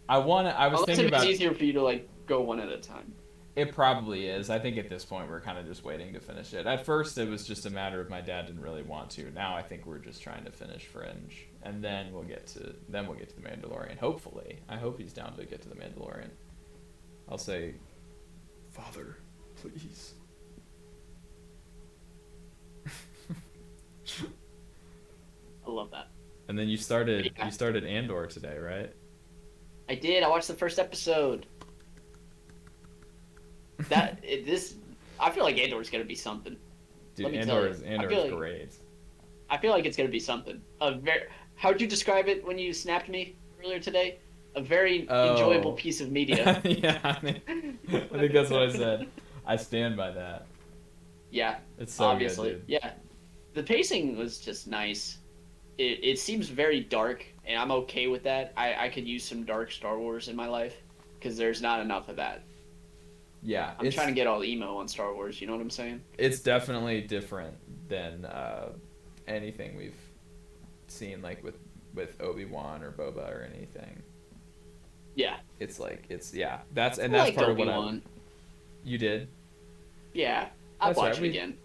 A: Unless
B: thinking
A: if it's
B: about.
A: easier for you to like go one at a time.
B: It probably is. I think at this point we're kind of just waiting to finish it. At first it was just a matter of my dad didn't really want to. Now I think we're just trying to finish Fringe, and then we'll get to the Mandalorian. Hopefully, I hope he's down to get to the Mandalorian. I'll say, Father, please.
A: I love that.
B: And then you
A: Yeah.
B: started Andor today, right?
A: I did. I watched the first episode. This. I feel like Andor's gonna be something.
B: Dude,
A: Let me tell you.
B: Andor
A: feel
B: is
A: like-
B: great.
A: I feel like it's gonna be something. A very. How'd you describe it when you snapped me earlier today? A very enjoyable
B: Oh.
A: piece of media.
B: Yeah, I think that's what I said. I stand by that.
A: Yeah,
B: It's so
A: obviously.
B: good, dude.
A: Yeah, the pacing was just nice. It seems very dark, and I'm okay with that. I could use some dark Star Wars in my life because there's not enough of that.
B: Yeah,
A: I'm trying to get all emo on Star Wars. You know what I'm saying?
B: it's definitely different than anything we've seen, like with Obi-Wan or Boba or anything.
A: Yeah.
B: It's like yeah. That's
A: I
B: that's
A: liked
B: part
A: Obi-Wan.
B: of what you did.
A: Yeah, I'll
B: That's
A: watch
B: right,
A: it again.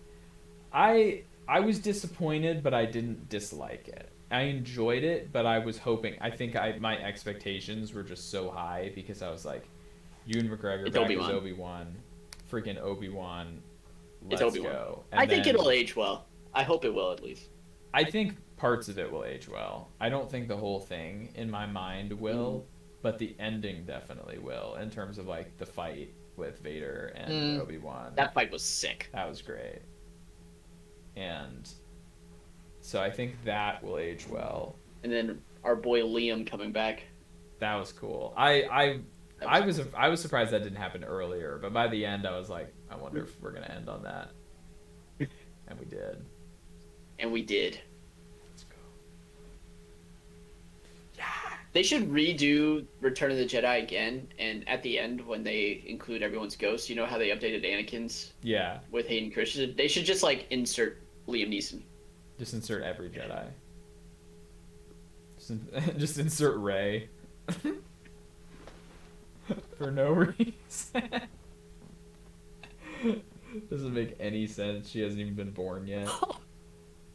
B: I was disappointed, but I didn't dislike it. I enjoyed it, but I was hoping. I think my expectations were just so high because I was like, Ewan McGregor
A: It's
B: back
A: Obi-Wan.
B: as Obi-Wan, freaking Obi-Wan.
A: It's
B: Let's
A: Obi-Wan.
B: go.
A: I think
B: then-
A: it'll age well. I hope it will at least.
B: I think parts of it will age well. I don't think the whole thing in my mind will, but the ending definitely will in terms of like the fight with Vader and Obi-Wan.
A: That fight was sick.
B: That was great. And so I think that will age well.
A: And then our boy Liam coming back.
B: That was cool. I was surprised that didn't happen earlier, but by the end I was like, I wonder if we're gonna end on that. And we did.
A: And we did.
B: Let's go.
A: They should redo Return of the Jedi again, and at the end when they include everyone's ghosts, you know how they updated Anakin's
B: Yeah.
A: with Hayden Christensen? They should just like insert Liam Neeson.
B: Just insert every Jedi. Just insert Rey. For no reason. Doesn't make any sense. She hasn't even been born yet.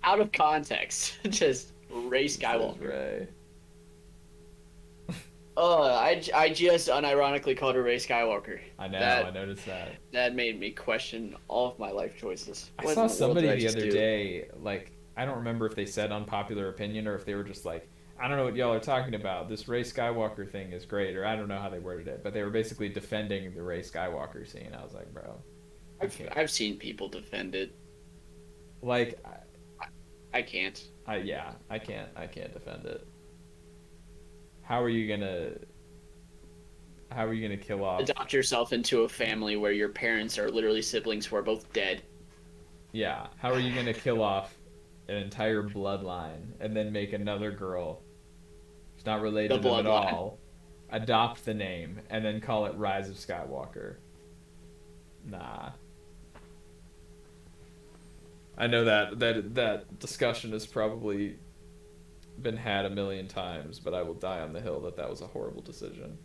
A: Out of context. Just Ray
B: This is
A: Skywalker.
B: Ray.
A: I just unironically called her Ray Skywalker.
B: I know. I
A: That
B: noticed that.
A: that made me question all of my life choices.
B: I
A: What in
B: saw
A: the world did
B: somebody
A: I
B: the
A: just
B: other
A: do?
B: day, like, I don't remember if they said unpopular opinion or if they were just like, I don't know what y'all are talking about. This Ray Skywalker thing is great, or I don't know how they worded it, but they were basically defending the Ray Skywalker scene. I was like, bro, I can't.
A: I've seen people defend it.
B: Like,
A: I can't.
B: yeah, I can't defend it. How are you gonna, how are you gonna kill off?
A: Adopt yourself into a family where your parents are literally siblings who are both dead.
B: Yeah, how are you gonna kill off an entire bloodline and then make another girl who's not related
A: The
B: to them at
A: bloodline.
B: all, adopt the name, and then call it Rise of Skywalker? Nah. I know that discussion has probably been had a million times, but I will die on the hill that that was a horrible decision.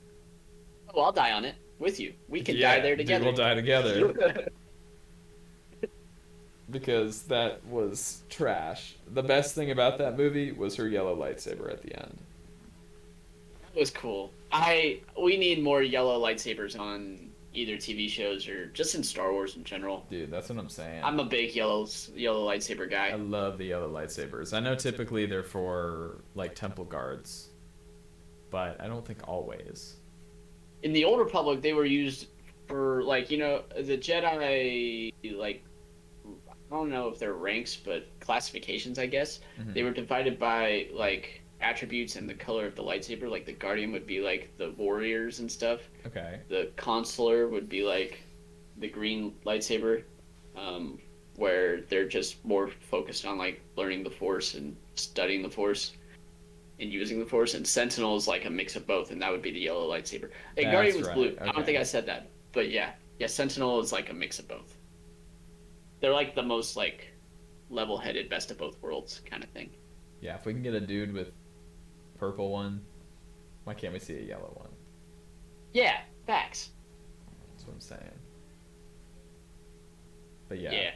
A: Oh, I'll die on it with you. We can die
B: Yeah,
A: there
B: dude, we'll
A: together.
B: die together because that was trash. The best thing about that movie was her yellow lightsaber at the end.
A: That was cool. We need more yellow lightsabers on either TV shows or just in Star Wars in general.
B: Dude, that's what I'm saying.
A: I'm a big yellow lightsaber
B: I
A: guy.
B: love the yellow lightsabers. I know typically they're for like temple guards, but I don't think always.
A: In the Old Republic, they were used for like the Jedi like I don't know if they're ranks, but classifications, I guess. They
B: Hmm.
A: were divided by like attributes and the color of the lightsaber. Like the Guardian would be like the warriors and stuff.
B: Okay.
A: The Consular would be like the green lightsaber, where they're just more focused on like learning the Force and studying the Force and using the Force. And Sentinel is like a mix of both, and that would be the yellow lightsaber. Hey, Guardian
B: That's
A: was
B: right.
A: blue. I don't think
B: Okay.
A: I said that, but yeah, yeah. Sentinel is like a mix of both. They're like the most like level-headed, best of both worlds kind of thing.
B: Yeah, if we can get a dude with purple one, why can't we see a yellow one?
A: Yeah, facts.
B: That's what I'm saying. But yeah.
A: Yeah.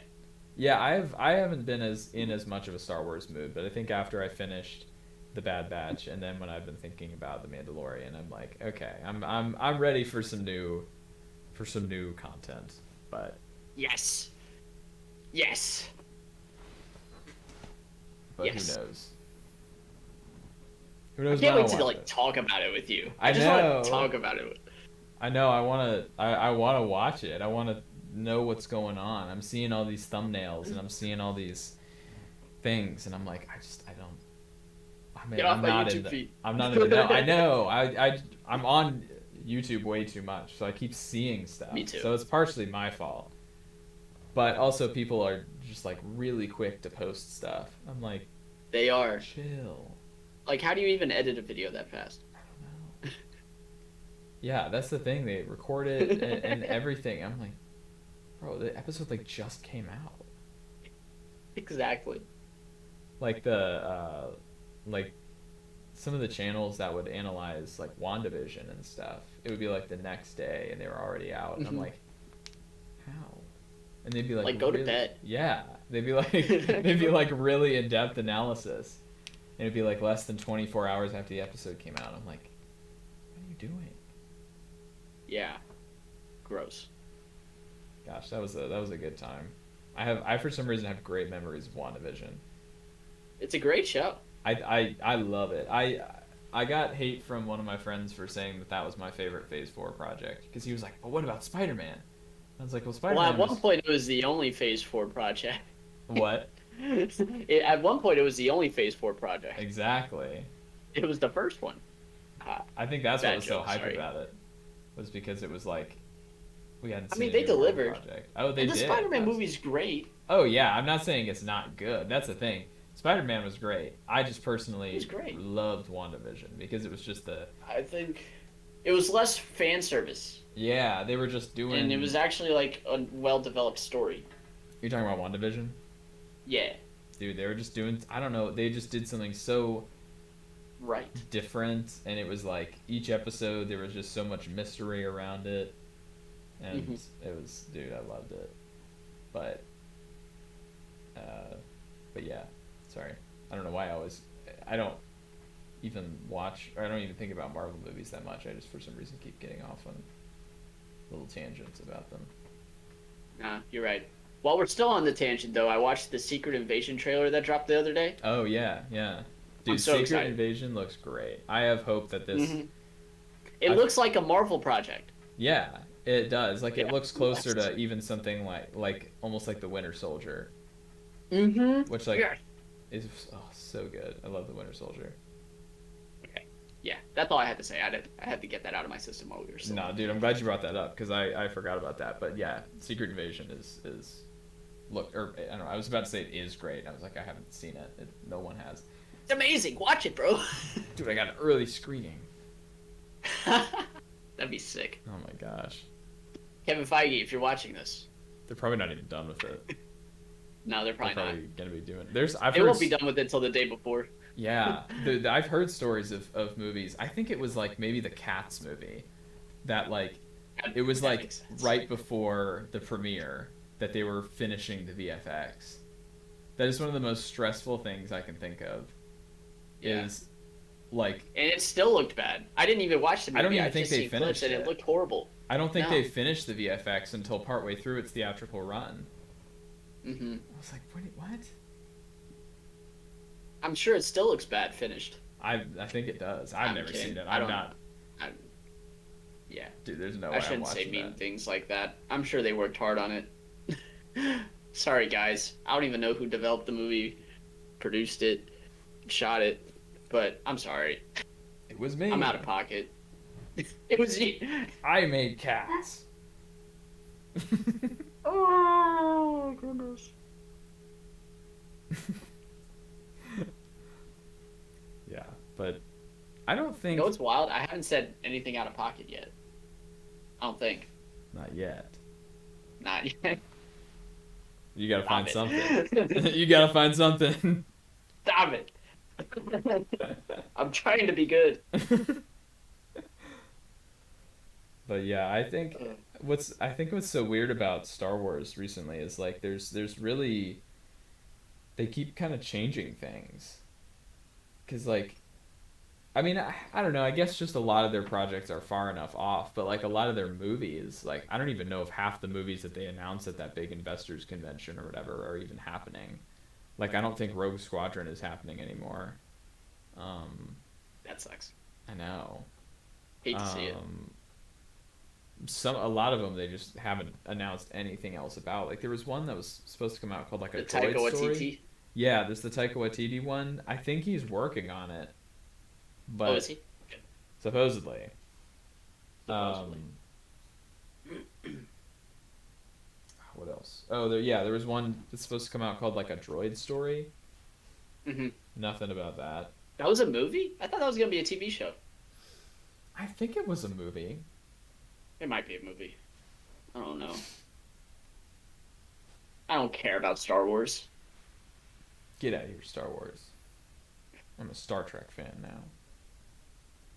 B: Yeah, I haven't been as much of a Star Wars mood, but I think after I finished the Bad Batch and then when I've been thinking about the Mandalorian, I'm like, okay, I'm ready for some new content. But
A: Yes. Yes.
B: who
A: Yes.
B: knows? Who
A: I
B: knows
A: can't
B: when
A: wait
B: I'll
A: to
B: watch
A: like
B: it?
A: talk about it with you.
B: I
A: I just want
B: know.
A: to talk about it.
B: I know. I wanna watch it. I wanna know what's going on. I'm seeing all these thumbnails and I'm seeing all these things and I'm like, I don't. I mean,
A: Get off my YouTube feed.
B: I'm not in the know. I know. I'm on YouTube way too much, so I keep seeing stuff.
A: Me too.
B: So it's partially my fault. But also people are just like really quick to post stuff. I'm like,
A: They are.
B: chill.
A: Like, how do you even edit a video that fast?
B: I don't know. Yeah, that's the thing. They record it and everything. I'm like, bro, the episode like just came out.
A: Exactly.
B: Like like some of the channels that would analyze like WandaVision and stuff, it would be like the next day and they were already out. And I'm
A: Mhm.
B: like, how? And they'd be like,
A: Like, go to
B: really?
A: bed.
B: Yeah, they'd be like, they'd be like really in depth analysis, and it'd be like less than 24 hours after the episode came out. I'm like, what are you doing?
A: Yeah. Gross.
B: Gosh, that was a good time. I for some reason have great memories of WandaVision.
A: It's a great show.
B: I love it. I got hate from one of my friends for saying that that was my favorite Phase 4 project because he was like, "But what about Spider-Man?" I was like, "Well,
A: Well,
B: Spider-Man
A: at one
B: was
A: point, it was the only Phase 4 project.
B: what
A: At one point, it was the only Phase 4 project.
B: exactly."
A: It was the first one.
B: I think that's what
A: Bad
B: was so
A: joke,
B: hype
A: sorry.
B: about it was because it was like we hadn't
A: I
B: seen
A: mean,
B: a
A: they
B: new Marvel
A: delivered.
B: project. Oh, they
A: And the
B: did.
A: Spider-Man
B: That's-
A: movie's great.
B: Oh yeah, I'm not saying it's not good. That's the thing. Spider-Man was great. I just
A: It
B: personally
A: was great.
B: loved WandaVision because it was just the
A: I think it was less fan service,
B: yeah, they were just doing
A: and it was actually like a well-developed story.
B: You're talking about WandaVision?
A: Yeah,
B: Dude, they were just doing I don't know, they just did something so
A: right.
B: different and it was like each episode there was just so much mystery around it and
A: Mhm.
B: it was dude, I loved it. But uh but yeah, sorry. I don't know why I don't even watch, or I don't even think about Marvel movies that much. I just for some reason keep getting off on little tangents about them.
A: Nah, you're right. While we're still on the tangent, though, I watched the Secret Invasion trailer that dropped the other day.
B: Oh yeah, yeah.
A: I'm
B: Dude,
A: so
B: Secret
A: excited.
B: Invasion looks great. I have hope that this.
A: hmm It
B: I
A: looks like a Marvel project.
B: Yeah, it does. Like it
A: Yeah.
B: looks closer to even something like almost like the Winter Soldier, which like
A: Yeah.
B: is so good. I love the Winter Soldier.
A: Okay. Yeah, that's all I had to say. I had to get that out of my system while we were still.
B: No, dude, I'm glad you brought that up because I forgot about that. But yeah, Secret Invasion is look, or I don't know. I was about to say it is great. I was like, I haven't seen it. No one has.
A: It's amazing. Watch it, bro.
B: Dude, I got an early screening.
A: That'd be sick.
B: Oh my gosh.
A: Kevin Feige, if you're watching this.
B: They're probably not even done with it.
A: No, they're probably,
B: They're
A: not.
B: gonna be doing. There's I've
A: They
B: heard
A: won't be done with it until the day before.
B: Yeah, I've heard stories of movies. I think it was like maybe the Cats movie, that like it was
A: That
B: like
A: makes sense.
B: right before the premiere that they were finishing the VFX. That is one of the most stressful things I can think of.
A: Yeah.
B: Is like
A: And it still looked bad. I didn't even watch the movie.
B: I don't even
A: I've
B: think
A: just
B: they
A: seen clips
B: finished
A: and
B: it.
A: it looked horrible.
B: I don't think
A: No.
B: they finished the VFX until partway through its theatrical run.
A: hmm
B: I was like, what?
A: I'm sure it still looks bad finished.
B: I think it does. I've
A: I'm
B: never
A: kidding.
B: seen it.
A: I
B: I'm
A: don't-
B: not.
A: I, yeah.
B: Dude, there's no way
A: I
B: I'm
A: shouldn't say
B: watching
A: mean
B: that.
A: things like that. I'm sure they worked hard on it. Sorry, guys. I don't even know who developed the movie, produced it, shot it, but I'm sorry.
B: It was me.
A: I'm out of pocket. It was you.
B: I made Cats.
A: Oh, goodness.
B: Yeah, but I don't think.
A: You know what's wild? I haven't said anything out of pocket yet. I don't think.
B: Not yet.
A: Not yet.
B: You gotta find
A: Stop
B: something.
A: it.
B: You gotta find something.
A: Stop it. I'm trying to be good.
B: But yeah, I think what's so weird about Star Wars recently is like there's really they keep kind of changing things. 'Cause like I mean, I don't know. I guess just a lot of their projects are far enough off, but like a lot of their movies, like I don't even know if half the movies that they announced at that big investors convention or whatever are even happening. Like I don't think Rogue Squadron is happening anymore. Um,
A: That sucks.
B: I know.
A: Hate to see it.
B: A lot of them they just haven't announced anything else about. Like there was one that was supposed to come out called like a
A: The Taika
B: droid story.
A: Waititi.
B: Yeah, there's the Taika Waititi one. I think he's working on it, but
A: Oh, is he? Okay.
B: supposedly.
A: Supposedly.
B: What else? Oh, there was one that's supposed to come out called like a droid story.
A: hmm
B: Nothing about that.
A: That was a movie? I thought that was gonna be a TV show.
B: I think it was a movie.
A: It might be a movie. I don't know. I don't care about Star Wars.
B: Get out of here, Star Wars. I'm a Star Trek fan now.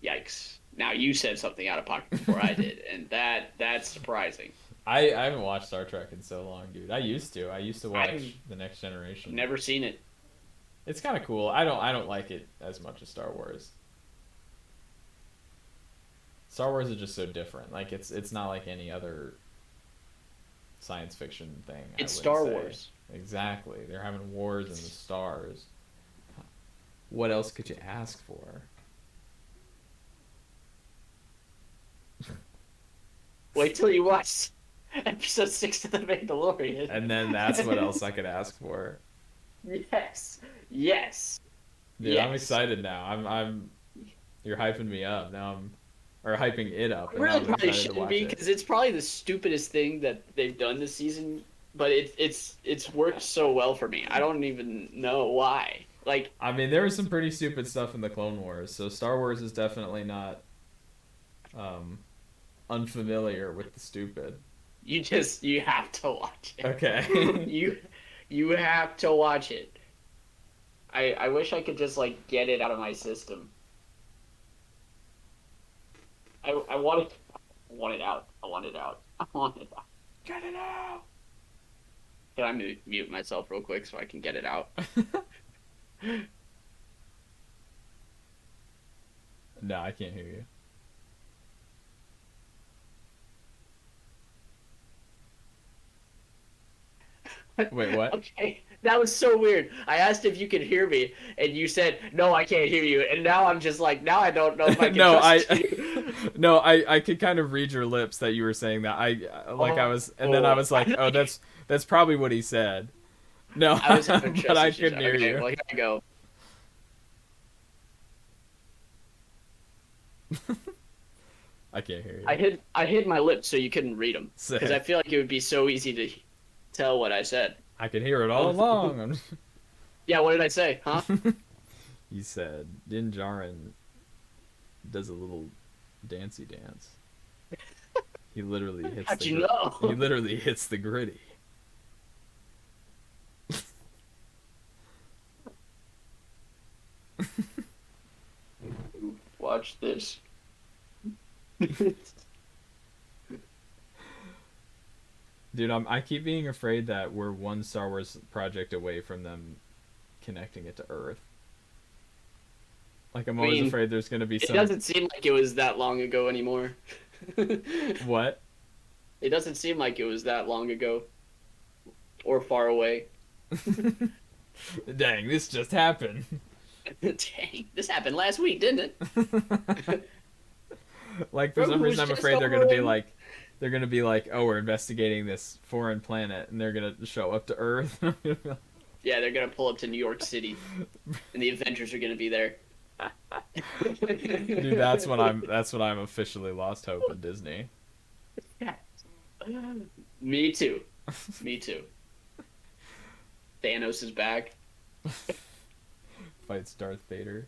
A: Yikes. Now you said something out of pocket before I did, and that's surprising.
B: I haven't watched Star Trek in so long, dude. I used to. I used to watch
A: I've
B: The Next Generation.
A: Never seen it.
B: It's kind of cool. I don't like it as much as Star Wars. Star Wars is just so different. Like it's not like any other science fiction thing.
A: It's
B: I
A: Star
B: would say.
A: Wars.
B: Exactly. They're having wars in the stars. What else could you ask for?
A: Wait till you watch episode 6 of The Mandalorian.
B: And then that's what else I could ask for.
A: Yes. Yes.
B: Dude, I'm
A: Yes.
B: excited now. I'm you're hyping me up. Or hyping it up.
A: It
B: And
A: really
B: now I'm
A: probably
B: excited to
A: shouldn't
B: watch
A: be
B: it.
A: because it's probably the stupidest thing that they've done this season. But it's worked so well for me. I don't even know why. Like
B: I mean, there was some pretty stupid stuff in the Clone Wars, so Star Wars is definitely not unfamiliar with the stupid.
A: you have to watch it.
B: Okay.
A: You have to watch it. I wish I could just like get it out of my system. I want it out. I want it out. I want it out.
B: Get it out.
A: Can I mute myself real quick so I can get it out?
B: No, I can't hear you. Wait, what?
A: Okay, that was so weird. I asked if you could hear me, and you said no, I can't hear you. And now I'm just like, now I don't know if I can
B: No,
A: trust
B: I
A: you.
B: no, I could kind of read your lips that you were saying that. I was, and then I
A: Oh,
B: was like, oh, that's probably what he said. No,
A: I was having
B: but
A: trust
B: I
A: issues.
B: couldn't hear
A: Okay,
B: you.
A: well here I go.
B: I can't hear you.
A: I hid my lips so you couldn't read them because I
B: Sick.
A: feel like it would be so easy to tell what I said.
B: I could hear it all along.
A: Yeah, what did I say? Huh?
B: He said, Din Djarin does a little dancey dance. He literally hits
A: How'd
B: the
A: you
B: he
A: know?
B: literally hits the gritty.
A: Watch this.
B: Dude, I keep being afraid that we're one Star Wars project away from them connecting it to Earth. Like I'm
A: I
B: always
A: mean,
B: afraid there's gonna be
A: it
B: some
A: doesn't seem like it was that long ago anymore.
B: what?
A: It doesn't seem like it was that long ago or far away.
B: Dang, this just happened.
A: Dang, this happened last week, didn't it?
B: Like for some
A: Grogu was
B: reason I'm
A: just
B: afraid
A: over in.
B: they're gonna be like, oh, we're investigating this foreign planet and they're gonna show up to Earth.
A: Yeah, they're gonna pull up to New York City, and the Avengers are gonna be there.
B: Dude, that's when I'm officially lost hope in Disney.
A: Yeah. Me too. Me too. Thanos is back.
B: Fights Darth Vader.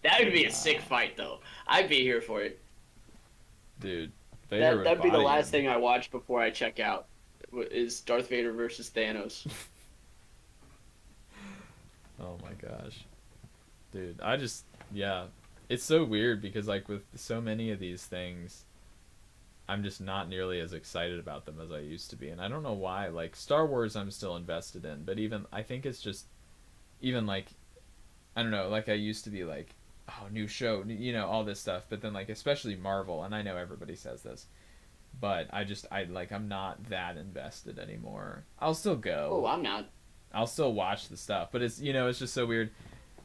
A: That would be a sick
B: Nah.
A: fight, though. I'd be here for it.
B: Dude, Vader
A: That
B: would
A: that'd be the
B: body
A: last
B: him.
A: thing I watch before I check out. Is Darth Vader versus Thanos?
B: Oh my gosh. Dude, yeah. It's so weird because like with so many of these things, I'm just not nearly as excited about them as I used to be. And I don't know why. Like Star Wars I'm still invested in, but even I think it's just even like I don't know, like I used to be like, oh, new show, all this stuff, but then like especially Marvel, and I know everybody says this, but I'm not that invested anymore. I'll still
A: Oh,
B: go.
A: I'm not.
B: I'll still watch the stuff, but it's just so weird.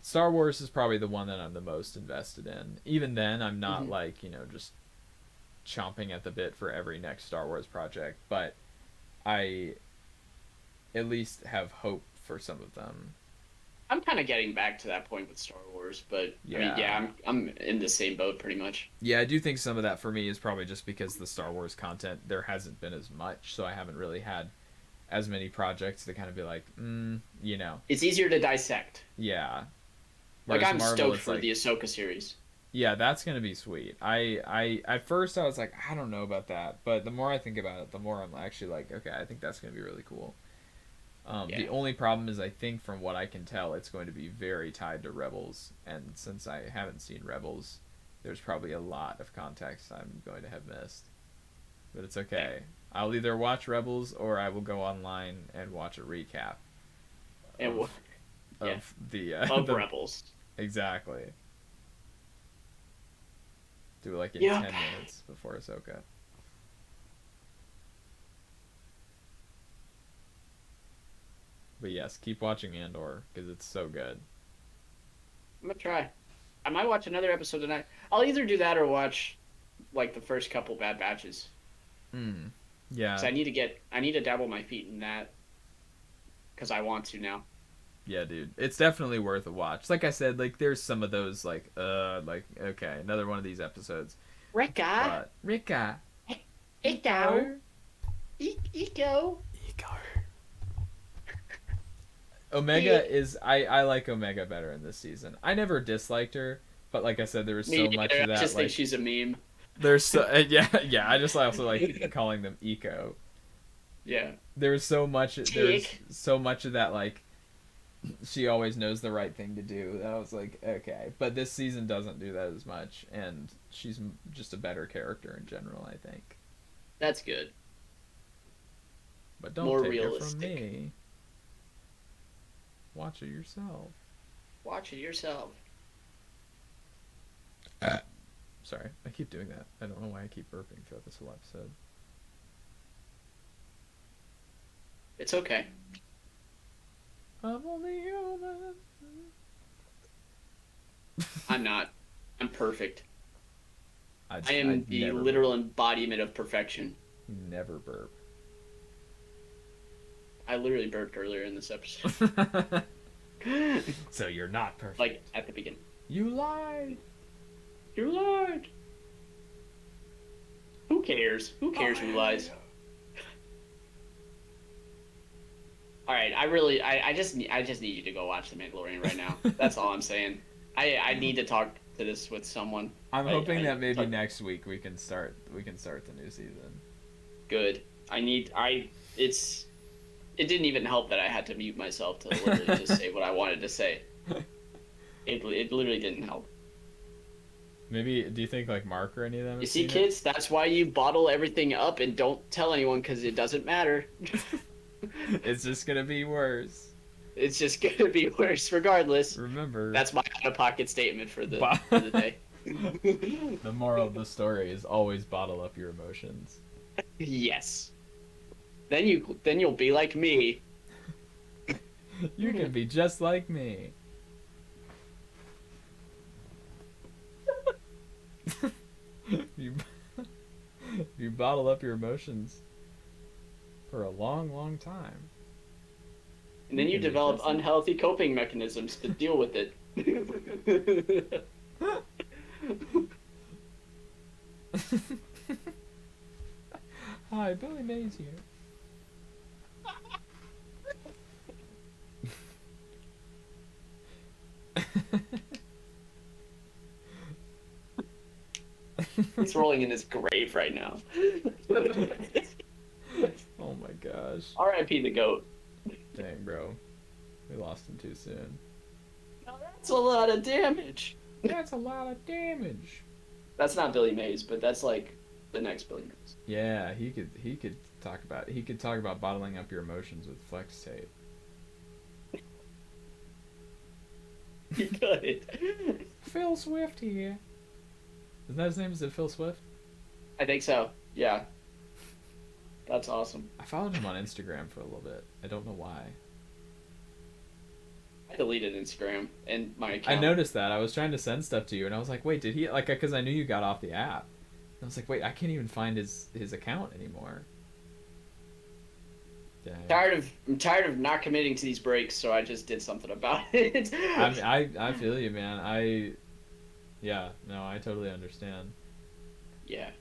B: Star Wars is probably the one that I'm the most invested in. Even then, I'm not
A: Hmm.
B: like, just chomping at the bit for every next Star Wars project, but I at least have hope for some of them.
A: I'm kind of getting back to that point with Star Wars, but I mean, yeah,
B: Yeah.
A: I'm in the same boat pretty much.
B: Yeah, I do think some of that for me is probably just because the Star Wars content there hasn't been as much, so I haven't really had as many projects to kind of be like,
A: It's easier to dissect.
B: yeah.
A: Like
B: Whereas
A: I'm
B: Marvel,
A: stoked
B: it's
A: for
B: like,
A: the Ahsoka series.
B: yeah, that's gonna be sweet. I at first I was like, I don't know about that, but the more I think about it, the more I'm actually like, okay, I think that's gonna be really cool.
A: Yeah,
B: The only problem is, I think from what I can tell, it's going to be very tied to Rebels, and since I haven't seen Rebels, there's probably a lot of context I'm going to have missed. But it's
A: yeah,
B: okay. I'll either watch Rebels or I will go online and watch a recap
A: and
B: of
A: yeah,
B: the
A: of
B: the
A: Rebels.
B: exactly. Do it like in
A: Yep.
B: 10 minutes before Ahsoka. But yes, keep watching Andor because it's so good.
A: I'm gonna try. I might watch another episode tonight. I'll either do that or watch like the first couple Bad Batches.
B: Hmm.
A: Because
B: Yeah.
A: I need to dabble my feet in that because I want to now.
B: Yeah, dude. It's definitely worth a watch. Like I said, like there's some of those like okay, another one of these episodes.
A: Ricka,
B: But Rika,
A: Eco, Eco.
B: Omega is I like Omega better in this season. I never disliked her, but like I said, there was
A: Me
B: so much
A: neither.
B: of
A: I
B: that
A: just think
B: like
A: she's a meme.
B: there's so yeah. I just also like calling them eco.
A: Yeah.
B: There was so much there's
A: Tick.
B: so much of that like she always knows the right thing to do. I was like, okay, but this season doesn't do that as much, and she's just a better character in general, I think.
A: That's good.
B: But don't
A: More
B: take it from
A: realistic.
B: me. Watch it yourself.
A: Watch it yourself.
B: Sorry, I keep doing that. I don't know why I keep burping throughout this whole episode.
A: It's okay.
B: I'm only human.
A: I'm not. I'm perfect.
B: I
A: am the
B: never
A: literal embodiment of perfection.
B: never burp.
A: I literally burped earlier in this episode.
B: So you're not perfect.
A: Like, at the beginning.
B: You lied.
A: You lied. Who cares? Who cares who lies? All right, I just need you to go watch The Mandalorian right now. That's all I'm saying. I need to talk to this with someone.
B: I'm hoping that maybe next week we can start the new season.
A: Good. It didn't even help that I had to mute myself to literally just say what I wanted to say. It literally didn't help.
B: Maybe, do you think like Mark or any of them?
A: You see, kids, that's why you bottle everything up and don't tell anyone, because it doesn't matter.
B: It's just gonna be worse.
A: It's just gonna be worse regardless.
B: Remember,
A: that's my out-of-pocket statement for the day.
B: The moral of the story is always bottle up your emotions.
A: Yes. Then you'll be like me.
B: You can be just like me. You bottle up your emotions for a long, long time.
A: And then you develop unhealthy coping mechanisms to deal with it.
B: Hi, Billy Mays here.
A: He's rolling in his grave right now.
B: Oh my gosh.
A: R.I.P. the goat.
B: Dang, bro. We lost him too soon.
A: Now that's a lot of damage.
B: That's a lot of damage.
A: That's not Billy Mays, but that's like the next Billy Mays.
B: Yeah, he could talk about bottling up your emotions with flex tape.
A: You could.
B: Phil Swift here. Isn't that his name? Is it Phil Swift?
A: I think so. Yeah. That's awesome.
B: I followed him on Instagram for a little bit. I don't know why.
A: I deleted Instagram and my account.
B: I noticed that. I was trying to send stuff to you, and I was like, wait, did he... Like, because I knew you got off the app. And I was like, wait, I can't even find his account anymore.
A: Dang. I'm tired of not committing to these breaks, so I just did something about it.
B: I feel you, man. Yeah, no, I totally understand.
A: Yeah.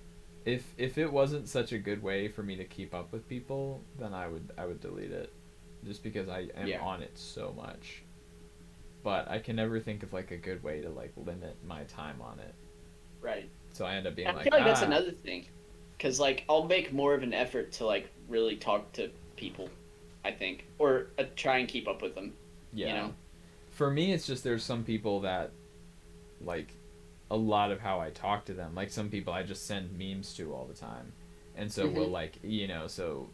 B: If it wasn't such a good way for me to keep up with people, then I would delete it, just because I am on it so much. But I can never think of like a good way to like limit my time on it.
A: Right.
B: So I end up being
A: I feel like that's another thing, because like I'll make more of an effort to like really talk to people, I think, or try and keep up with them.
B: Yeah.
A: You know?
B: For me, it's just there's some people that like a lot of how I talk to them. Like some people I just send memes to all the time, and so we'll like so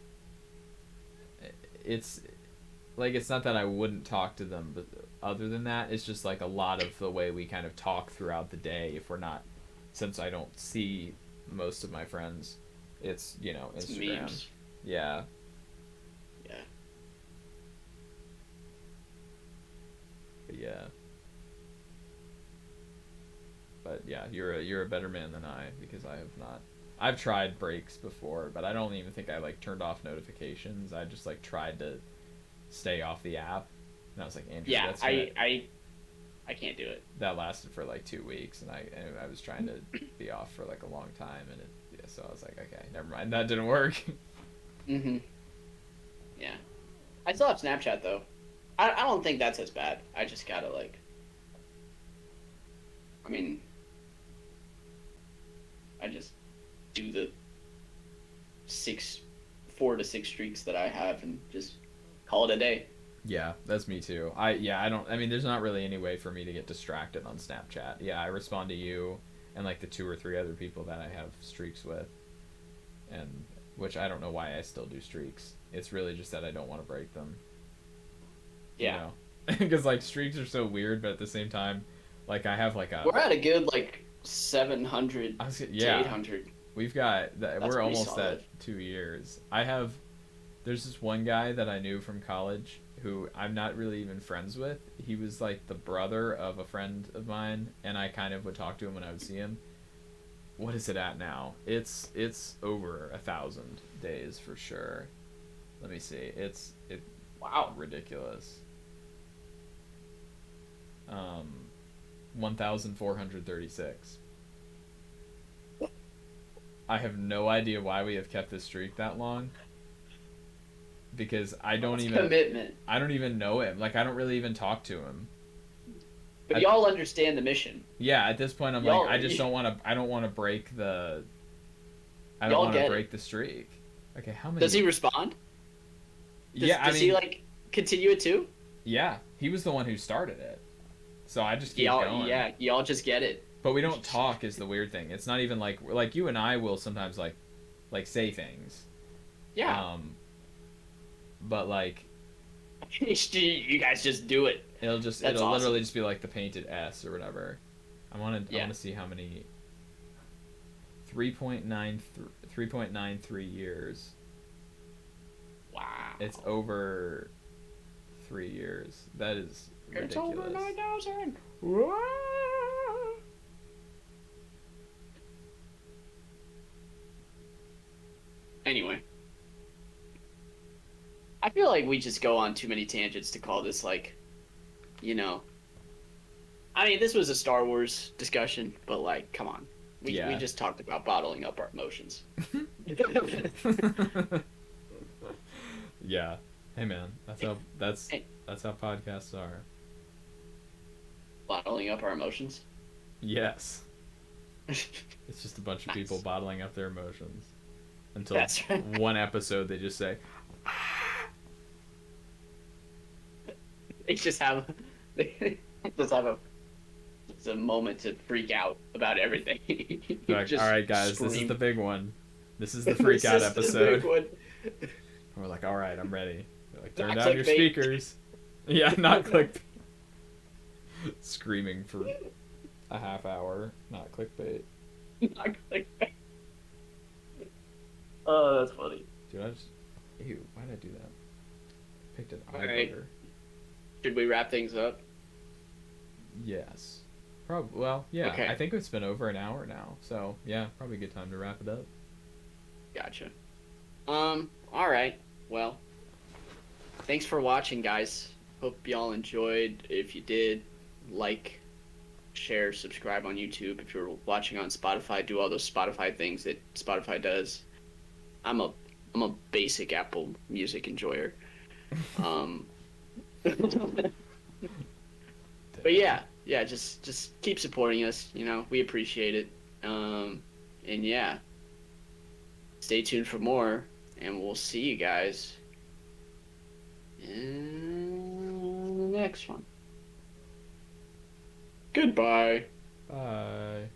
B: it's like it's not that I wouldn't talk to them, but other than that, it's just like a lot of the way we kind of talk throughout the day. If we're not, since I don't see most of my friends, it's Instagram.
A: Memes.
B: Yeah.
A: Yeah.
B: But yeah. But yeah, you're a better man than I, because I have not. I've tried breaks before, but I don't even think I like turned off notifications. I just like tried to stay off the app, and I was like, Andrew,
A: Yeah, I can't do it.
B: That lasted for like 2 weeks, and I was trying to be off for like a long time, and so I was like, okay, never mind, that didn't work.
A: Yeah. I still have Snapchat though. I don't think that's as bad. I just gotta like. I mean, I just do the 4 to 6 streaks that I have and just call it a day.
B: Yeah, that's me too. I mean, there's not really any way for me to get distracted on Snapchat. Yeah, I respond to you and like the 2 or 3 other people that I have streaks with, and which I don't know why I still do streaks. It's really just that I don't want to break them.
A: Yeah.
B: Because like streaks are so weird, but at the same time, like I have like
A: we're at a good like 700 to
B: Yeah,
A: 800.
B: we've got that.
A: That's
B: We're
A: pretty
B: almost
A: solid.
B: at 2 years. There's this one guy that I knew from college who I'm not really even friends with. He was like the brother of a friend of mine, and I kind of would talk to him when I would see him. What is it at now? It's over 1,000 days for sure. Let me see. It's
A: Wow.
B: ridiculous. 1,436. I have no idea why we have kept this streak that long. Because
A: That's commitment.
B: I don't even know him. Like I don't really even talk to him.
A: But
B: At,
A: y'all understand the mission.
B: yeah, at this point I'm like
A: Y'all,
B: I just don't want to. I don't want to break the. I don't
A: y'all
B: want to
A: get
B: break
A: it.
B: the streak. Okay, how many?
A: Does he respond?
B: Yeah, I
A: Does
B: mean,
A: he like continue it too?
B: yeah, he was the one who started it, so I just keep
A: Y'all,
B: going.
A: yeah, y'all just get it.
B: But we don't talk is the weird thing. It's not even like you and I will sometimes like say things.
A: Yeah.
B: But like
A: You guys just do it. That's
B: it'll
A: awesome.
B: literally just be like the painted S or whatever. I want
A: Yeah.
B: to see how many 3.93 years.
A: Wow.
B: It's over 3 years. That is
A: It's over
B: ridiculous.
A: 9,000. Anyway, I feel like we just go on too many tangents to call this like, you know. I mean, this was a Star Wars discussion, but like, come on. We
B: Yeah.
A: just talked about bottling up our emotions.
B: Yeah. Hey man,
A: Hey,
B: that's how podcasts are.
A: bottling up our emotions.
B: Yes. It's just a bunch of people
A: Nice.
B: bottling up their emotions until
A: That's right.
B: one episode they just say,
A: They just have they just have a it's a moment to freak out about everything.
B: they're like, "All
A: Just
B: right, guys, this is
A: scream.
B: the big one. This is the freak out
A: This is the big
B: episode."
A: one.
B: And we're like, "All right, I'm ready." They're like, "Turn
A: Not
B: down your
A: clickbait.
B: speakers." Yeah, not click. Screaming for a half hour, not clickbait.
A: Not clickbait. Oh, that's funny.
B: Dude, I just, ew, why did I do that? Picked an eye
A: All right.
B: booger.
A: Should we wrap things up?
B: Yes. Probably. Well, yeah.
A: Okay.
B: I think it's been over an hour now, so yeah, probably a good time to wrap it up.
A: Gotcha. All right. Well, thanks for watching, guys. Hope y'all enjoyed. If you did, like, share, subscribe on YouTube. If you're watching on Spotify, do all those Spotify things that Spotify does. I'm a basic Apple Music enjoyer. Um, but yeah, just keep supporting us. You know, we appreciate it. And yeah, stay tuned for more, and we'll see you guys in the next one. Goodbye.
B: Bye.